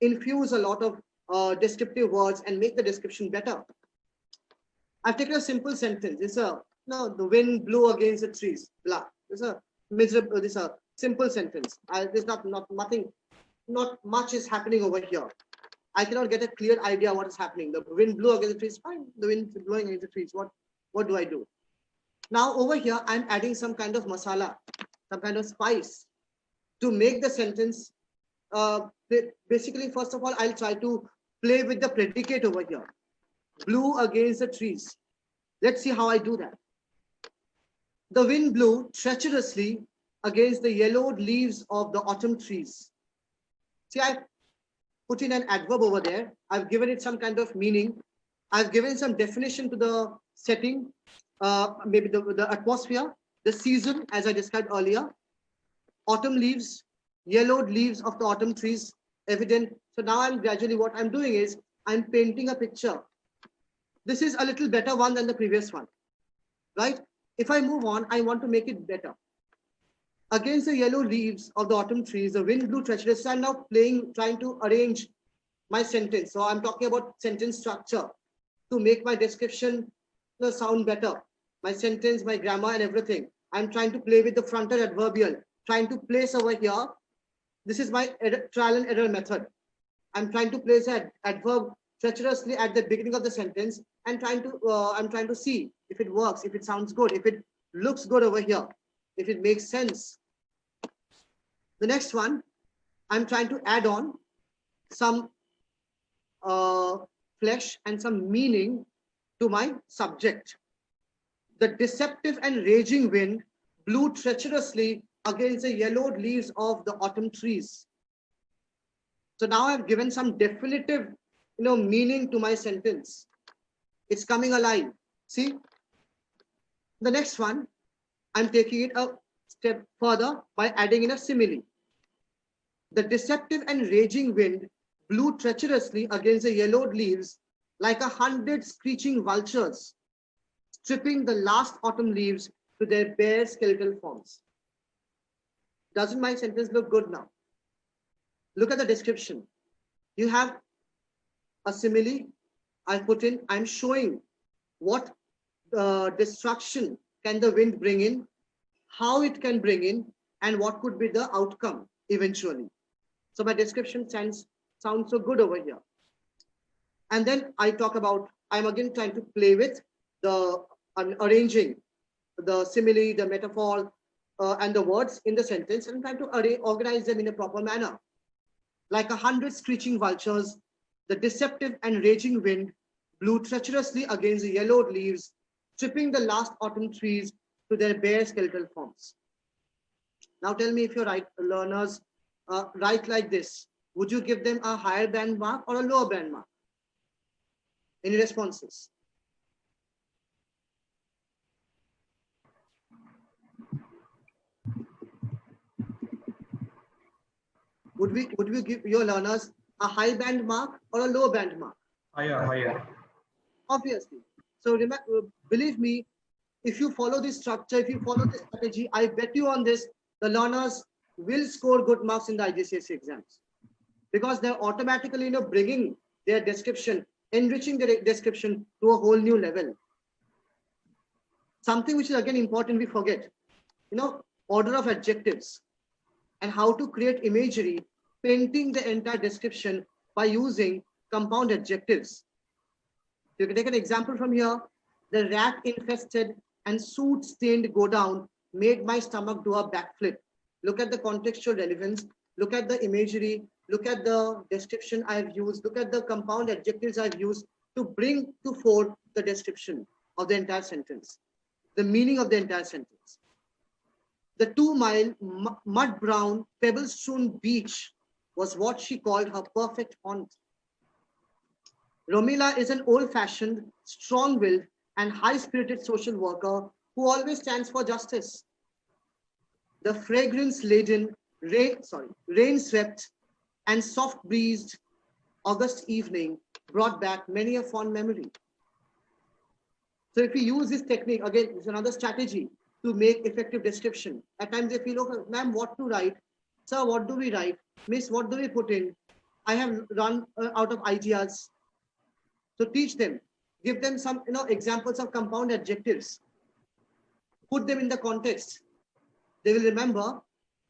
infuse a lot of descriptive words and make the description better. I've taken a simple sentence. It's the wind blew against the trees. Blah. It's a miserable. This a simple sentence. There's not much is happening over here. I cannot get a clear idea what is happening. The wind blew against the trees. Fine. The wind is blowing against the trees. What do I do? Now over here, I'm adding some kind of masala, some kind of spice to make the sentence. Basically, first of all, I'll try to play with the predicate over here. Blew against the trees. Let's see how I do that. The wind blew treacherously against the yellowed leaves of the autumn trees. See, I've put in an adverb over there. I've given it some kind of meaning. I've given some definition to the setting, maybe the atmosphere, the season, as I described earlier. Autumn leaves, yellowed leaves of the autumn trees, evident. So now I'm gradually, what I'm doing is I'm painting a picture. This is a little better one than the previous one, right? If I move on, I want to make it better. Against the yellow leaves of the autumn trees, the wind blew treacherously. I'm now trying to arrange my sentence. So I'm talking about sentence structure to make my description sound better. My sentence, my grammar and everything. I'm trying to play with the frontal adverbial, trying to place over here. This is my trial and error method. I'm trying to place an adverb treacherously at the beginning of the sentence and I'm trying to see if it works, if it sounds good, if it looks good over here, if it makes sense. The next one, I'm trying to add on some flesh and some meaning to my subject. The deceptive and raging wind blew treacherously against the yellowed leaves of the autumn trees. So now I've given some definitive, meaning to my sentence. It's coming alive. See, the next one, I'm taking it a step further by adding in a simile. The deceptive and raging wind blew treacherously against the yellowed leaves like 100 screeching vultures, stripping the last autumn leaves to their bare skeletal forms. Doesn't my sentence look good now? Look at the description. You have a simile I put in. I'm showing what destruction can the wind bring in, how it can bring in, and what could be the outcome eventually. So my description sounds so good over here. And then I talk about, I'm again trying to play with the arranging the simile, the metaphor, and the words in the sentence, and trying to organize them in a proper manner. Like 100 screeching vultures, the deceptive and raging wind blew treacherously against the yellowed leaves, stripping the last autumn trees to their bare skeletal forms. Now tell me, if your learners write like this, would you give them a higher band mark or a lower band mark? Any responses? Would we give your learners a high band mark or a low band mark? Higher. Obviously. So believe me, if you follow this structure, if you follow this strategy, I bet you on this, the learners will score good marks in the IGCSE exams, because they're automatically bringing their description, enriching their description to a whole new level. Something which is again important, we forget, order of adjectives and how to create imagery, painting the entire description by using compound adjectives. You can take an example from here. The rat infested and soot stained go down made my stomach do a backflip. Look at the contextual relevance, look at the imagery, look at the description I've used, look at the compound adjectives I've used to bring to fore the description of the entire sentence, the meaning of the entire sentence. The 2-mile mud-brown pebble-strewn beach was what she called her perfect haunt. Romila is an old-fashioned, strong-willed, and high-spirited social worker who always stands for justice. The fragrance-laden, rain-swept, and soft-breezed August evening brought back many a fond memory. So if we use this technique, again, it's another strategy to make effective description. At times they feel, okay, ma'am, what to write? Sir, what do we write? Miss, what do we put in? I have run out of ideas. So teach them, give them some examples of compound adjectives, put them in the context. They will remember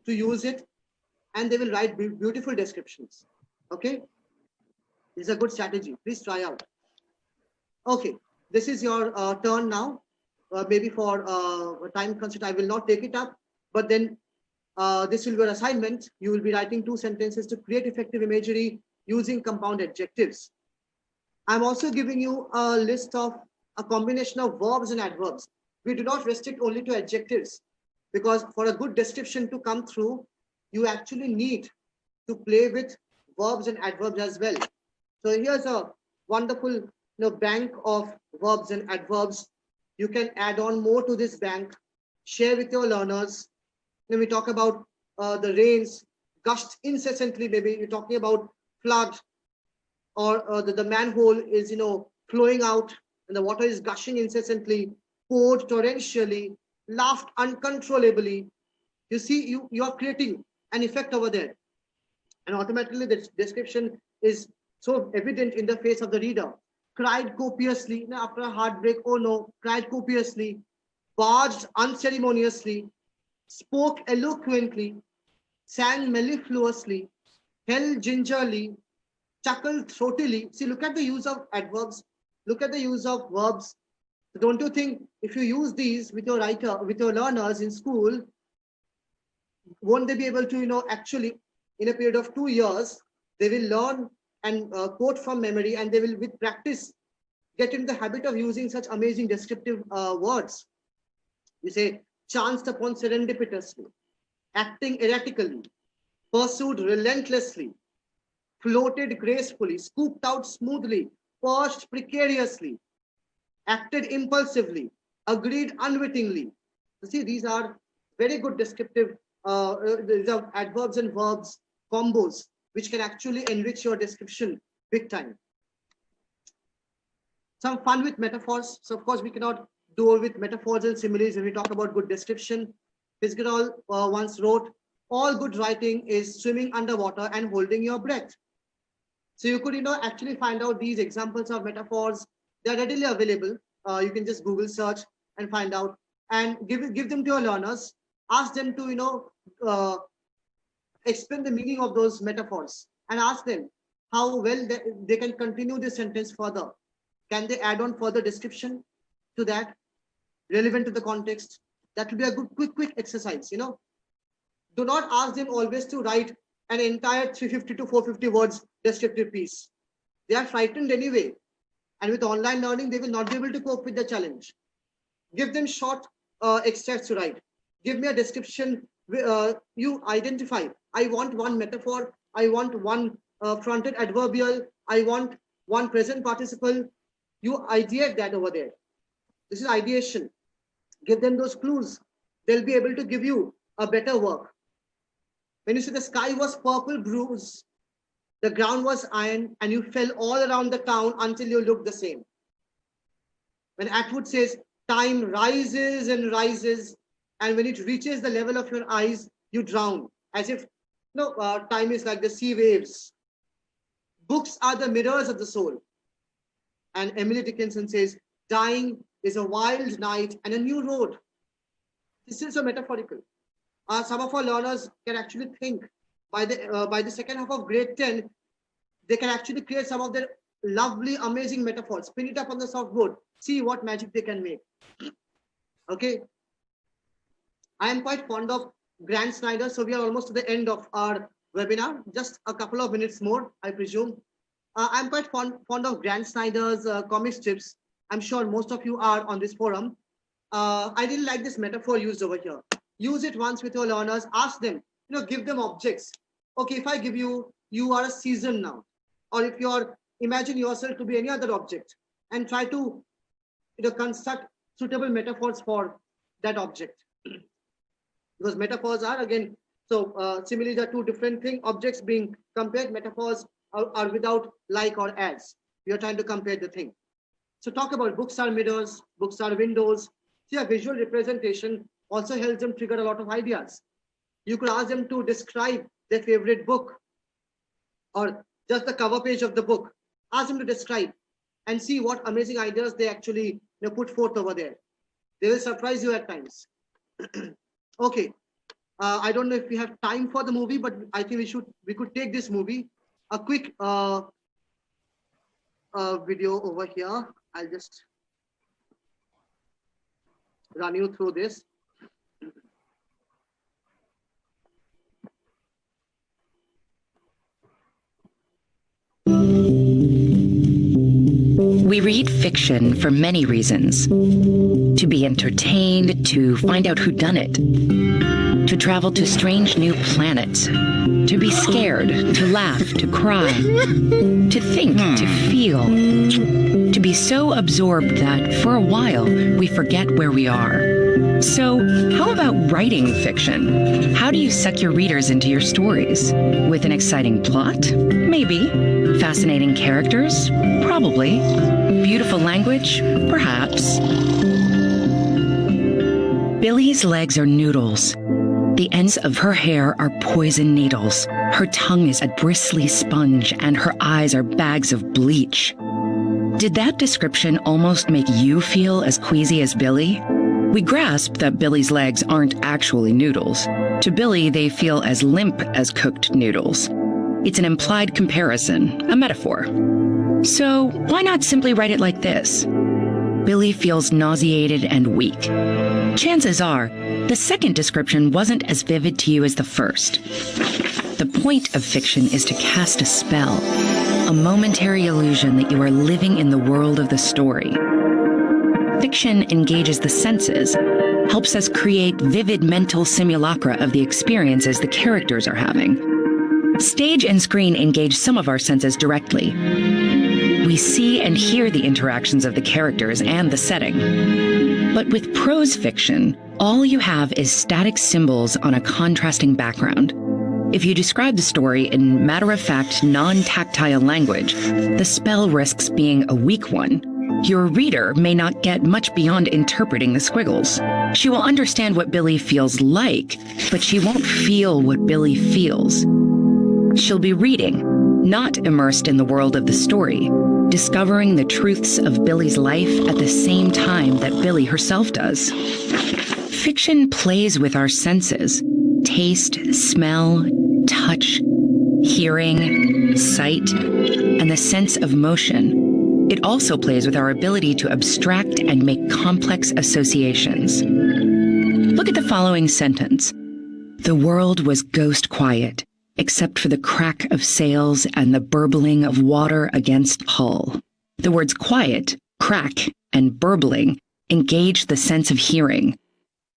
to use it and they will write beautiful descriptions. Okay, this is a good strategy. Please try out. Okay, this is your turn now. Maybe for time constraint, I will not take it up, but then this will be an assignment. You will be writing 2 sentences to create effective imagery using compound adjectives. I'm also giving you a list of a combination of verbs and adverbs. We do not restrict only to adjectives, because for a good description to come through, you actually need to play with verbs and adverbs as well. So here's a wonderful bank of verbs and adverbs. You can add on more to this bank, share with your learners. When we talk about the rains gushed incessantly, maybe you're talking about flood, or the manhole is flowing out and the water is gushing incessantly, poured torrentially, laughed uncontrollably. You see, you are creating an effect over there, and automatically the description is so evident in the face of the reader. Cried copiously after a heartbreak, oh no, cried copiously, barged unceremoniously, spoke eloquently, sang mellifluously, held gingerly, chuckle throatily. See, look at the use of adverbs. Look at the use of verbs. So don't you think if you use these with your learners in school, won't they be able to, actually in a period of 2 years, they will learn and quote from memory, and they will, with practice, get into the habit of using such amazing descriptive words. You say, chanced upon serendipitously, acting erratically, pursued relentlessly, floated gracefully, scooped out smoothly, perched precariously, acted impulsively, agreed unwittingly. You see, these are very good descriptive these are adverbs and verbs combos, which can actually enrich your description big time. Some fun with metaphors. So of course, we cannot do with metaphors and similes when we talk about good description. Fitzgerald once wrote, all good writing is swimming underwater and holding your breath. So you could, actually find out these examples of metaphors. They're readily available. You can just Google search and find out, and give them to your learners. Ask them to, explain the meaning of those metaphors, and ask them how well they can continue this sentence further. Can they add on further description to that, relevant to the context? That will be a good, quick exercise. Do not ask them always to write an entire 350 to 450 words descriptive piece. They are frightened anyway. And with online learning, they will not be able to cope with the challenge. Give them short extracts to write. Give me a description. You identify. I want one metaphor. I want one fronted adverbial. I want one present participle. You ideate that over there. This is ideation. Give them those clues. They'll be able to give you a better work. When you say the sky was purple bruise, the ground was iron, and you fell all around the town until you looked the same. When Atwood says, time rises and rises, and when it reaches the level of your eyes, you drown, as if time is like the sea waves. Books are the mirrors of the soul. And Emily Dickinson says, dying is a wild night and a new road. This is so metaphorical. Some of our learners can actually think by the second half of grade 10, they can actually create some of their lovely, amazing metaphors, pin it up on the softboard, see what magic they can make. Okay. I am quite fond of Grant Snyder, so we are almost to the end of our webinar. Just a couple of minutes more, I presume. I'm quite fond of Grant Snyder's comic strips. I'm sure most of you are on this forum. I really like this metaphor used over here. Use it once with your learners. Ask them, give them objects. Okay, if I give you are a season now, or if imagine yourself to be any other object, and try to construct suitable metaphors for that object. Because metaphors are, again, so similes are two different things. Objects being compared, metaphors are without like or as. We are trying to compare the thing. So talk about books are mirrors, books are windows. See, a visual representation also helps them trigger a lot of ideas. You could ask them to describe their favorite book, or just the cover page of the book. Ask them to describe and see what amazing ideas they actually put forth over there. They will surprise you at times. Okay. I don't know if we have time for the movie, but I think we could take this movie. A quick video over here. I'll just run you through this. We read fiction for many reasons. To be entertained, to find out who done it, to travel to strange new planets, to be scared, to laugh, to cry, to think, to feel, to be so absorbed that for a while we forget where we are. So how about writing fiction? How do you suck your readers into your stories? With an exciting plot? Maybe. Fascinating characters? Probably. Beautiful language? Perhaps. Billy's legs are noodles. The ends of her hair are poison needles. Her tongue is a bristly sponge, and her eyes are bags of bleach. Did that description almost make you feel as queasy as Billy? We grasp that Billy's legs aren't actually noodles. To Billy, they feel as limp as cooked noodles. It's an implied comparison, a metaphor. So why not simply write it like this? Billy feels nauseated and weak. Chances are, the second description wasn't as vivid to you as the first. The point of fiction is to cast a spell, a momentary illusion that you are living in the world of the story. Fiction engages the senses, helps us create vivid mental simulacra of the experiences the characters are having. Stage and screen engage some of our senses directly. We see and hear the interactions of the characters and the setting. But with prose fiction, all you have is static symbols on a contrasting background. If you describe the story in matter-of-fact, non-tactile language, the spell risks being a weak one. Your reader may not get much beyond interpreting the squiggles. She will understand what Billy feels like, but she won't feel what Billy feels. She'll be reading, not immersed in the world of the story, discovering the truths of Billy's life at the same time that Billy herself does. Fiction plays with our senses: taste, smell, touch, hearing, sight, and the sense of motion. It also plays with our ability to abstract and make complex associations. Look at the following sentence. The world was ghost quiet, except for the crack of sails and the burbling of water against hull. The words quiet, crack, and burbling engage the sense of hearing.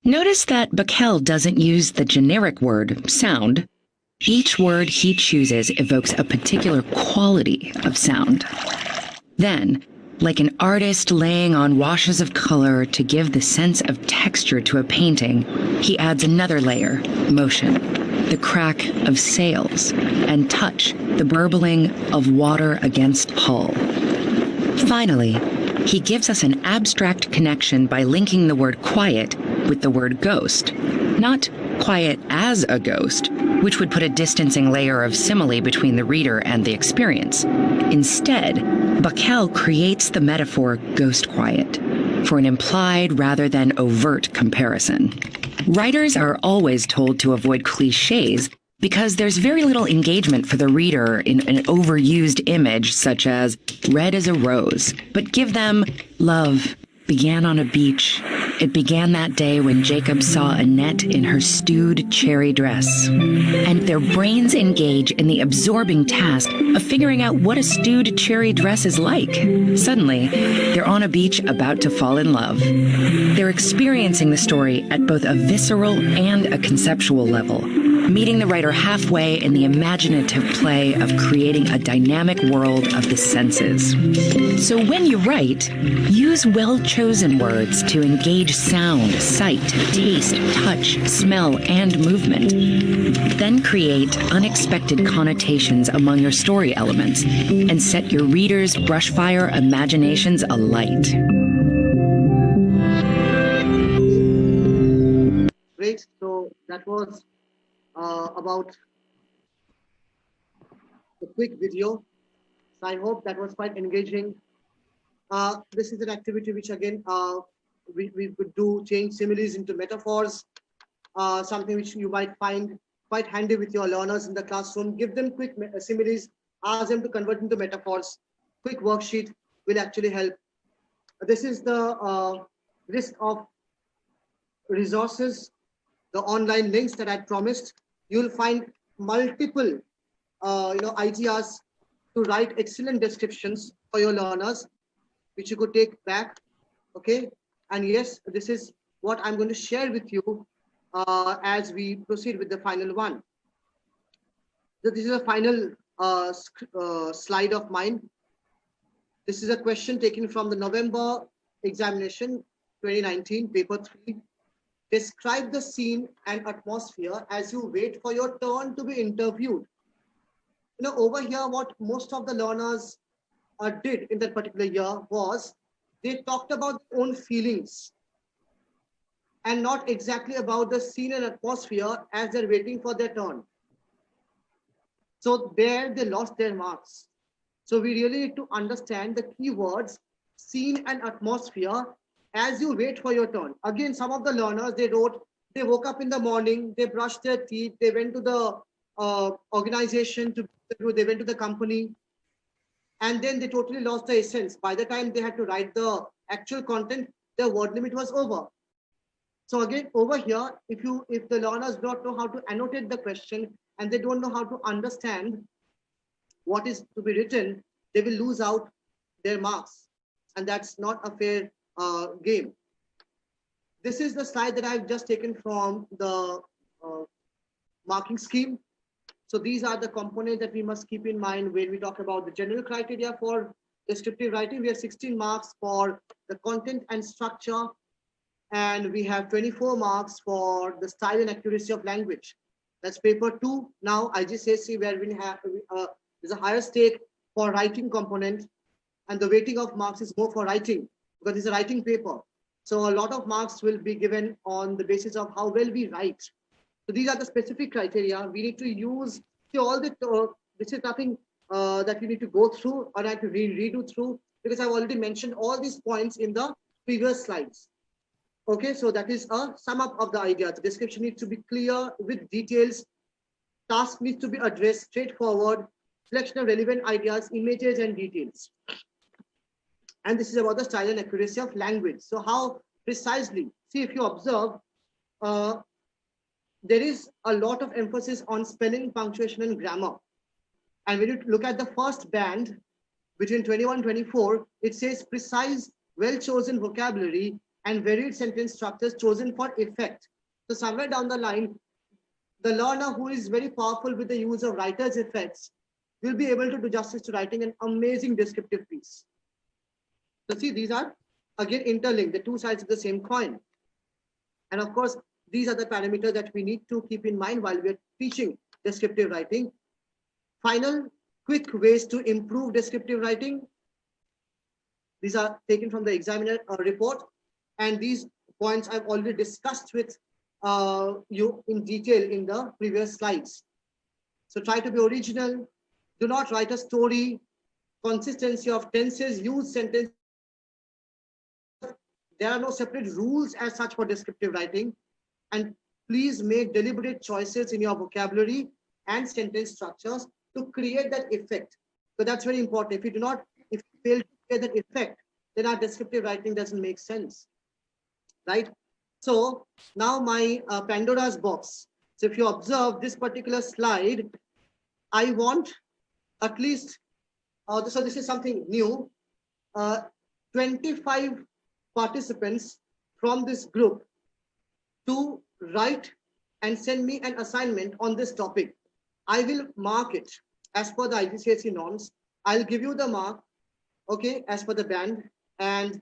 Notice that Bacall doesn't use the generic word, sound. Each word he chooses evokes a particular quality of sound. Then, like an artist laying on washes of color to give the sense of texture to a painting, he adds another layer, motion, the crack of sails, and touch, the burbling of water against hull. Finally, he gives us an abstract connection by linking the word quiet with the word ghost, not quiet as a ghost, which would put a distancing layer of simile between the reader and the experience. Instead, Bacall creates the metaphor ghost quiet for an implied rather than overt comparison. Writers are always told to avoid cliches because there's very little engagement for the reader in an overused image such as red as a rose, but give them love began on a beach. It began that day when Jacob saw Annette in her stewed cherry dress. And their brains engage in the absorbing task of figuring out what a stewed cherry dress is like. Suddenly, they're on a beach about to fall in love. They're experiencing the story at both a visceral and a conceptual level, meeting the writer halfway in the imaginative play of creating a dynamic world of the senses. So when you write, use well-chosen words to engage sound, sight, taste, touch, smell, and movement. Then create unexpected connotations among your story elements and set your readers' brushfire imaginations alight. Great. So that was about the quick video. So I hope that was quite engaging. This is an activity which again we could do, change similes into metaphors, something which you might find quite handy with your learners in the classroom. Give them quick similes, ask them to convert into metaphors. Quick worksheet will actually help. This is the list of resources, the online links that I promised. You'll find multiple ideas to write excellent descriptions for your learners, which you could take back. Okay. And yes, this is what I'm going to share with you as we proceed with the final one. So this is a final slide of mine. This is a question taken from the November examination 2019, paper 3. Describe the scene and atmosphere as you wait for your turn to be interviewed. Over here, what most of the learners did in that particular year was they talked about their own feelings and not exactly about the scene and atmosphere as they're waiting for their turn. So there they lost their marks. So we really need to understand the keywords, scene and atmosphere, as you wait for your turn. Again, some of the learners, they wrote, they woke up in the morning, they brushed their teeth, they went to the organization, they went to the company, and then they totally lost the essence. By the time they had to write the actual content, their word limit was over. So again, over here, if the learners don't know how to annotate the question and they don't know how to understand what is to be written, they will lose out their marks, and that's not a fair game. This is the slide that I've just taken from the marking scheme. So these are the components that we must keep in mind when we talk about the general criteria for descriptive writing. We have 16 marks for the content and structure, and we have 24 marks for the style and accuracy of language. That's paper 2 now, IGCSE, where we have there's a higher stake for writing component, and the weighting of marks is more for writing because it's a writing paper. So a lot of marks will be given on the basis of how well we write. So these are the specific criteria. We need to use all the, this is nothing that you need to go through or I have to redo through, because I've already mentioned all these points in the previous slides. Okay, so that is a sum up of the idea. The description needs to be clear with details. Task needs to be addressed straightforward. Selection of relevant ideas, images, and details. And this is about the style and accuracy of language. So how precisely? See, if you observe, there is a lot of emphasis on spelling, punctuation, and grammar. And when you look at the first band, between 21 and 24, it says precise, well-chosen vocabulary and varied sentence structures chosen for effect. So somewhere down the line, the learner who is very powerful with the use of writer's effects will be able to do justice to writing an amazing descriptive piece. So see, these are again interlinked, the two sides of the same coin. And of course, these are the parameters that we need to keep in mind while we're teaching descriptive writing. Final quick ways to improve descriptive writing. These are taken from the examiner report. And these points I've already discussed with you in detail in the previous slides. So try to be original. Do not write a story. Consistency of tenses, use sentence. There are no separate rules as such for descriptive writing. And please make deliberate choices in your vocabulary and sentence structures to create that effect. So that's very important. If you fail to create that effect, then our descriptive writing doesn't make sense, right? So now my Pandora's box. So if you observe this particular slide, I want at least, so this is something new, 25 participants from this group to write and send me an assignment on this topic. I will mark it as per the IGCSE norms. I'll give you the mark, okay, as per the band. And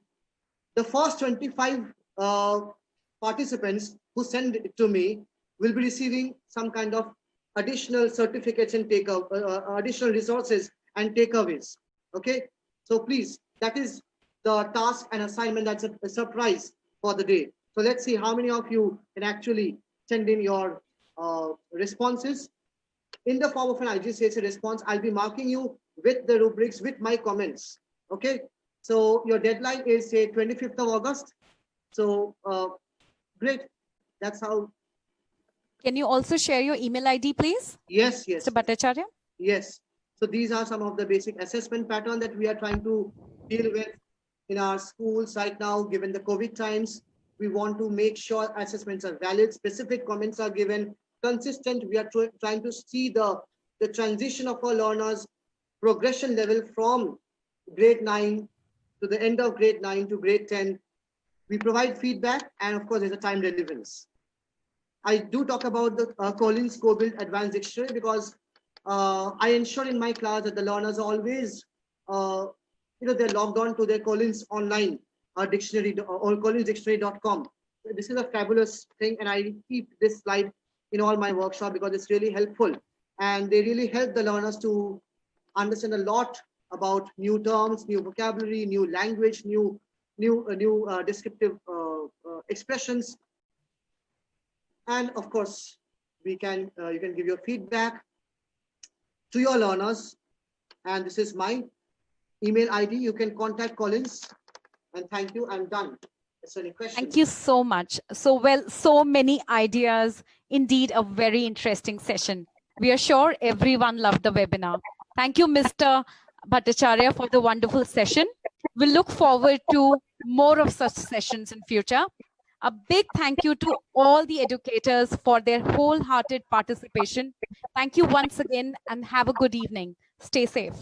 the first 25 participants who send it to me will be receiving some kind of additional certificates and additional resources and takeaways. Okay, so please, that is the task and assignment. That's a surprise for the day. So let's see how many of you can actually send in your responses in the form of an IGCSE response. I'll be marking you with the rubrics with my comments. Okay, so your deadline is say 25th of August. So great. That's how. Can you also share your email ID, please? Yes, yes. Mr. Bhattacharya? Yes. So these are some of the basic assessment pattern that we are trying to deal with in our schools right now, given the COVID times. We want to make sure assessments are valid, specific comments are given, consistent. We are trying to see the transition of our learners' progression level from grade 9 to the end of grade 9 to grade 10. We provide feedback, and of course, there's a time relevance. I do talk about the Collins Cobuild Advanced Dictionary because I ensure in my class that the learners always, they're logged on to their Collins online dictionary or collinsdictionary.com. This is a fabulous thing, and I keep this slide in all my workshop because it's really helpful, and they really help the learners to understand a lot about new terms, new vocabulary, new language, new descriptive expressions. And of course, you can give your feedback to your learners. And this is my email ID. You can contact Collins. And thank you. I'm done. Is there any questions? Thank you so much. So many ideas. Indeed, a very interesting session. We are sure everyone loved the webinar. Thank you, Mr. Bhattacharya, for the wonderful session. We look forward to more of such sessions in future. A big thank you to all the educators for their wholehearted participation. Thank you once again and have a good evening. Stay safe.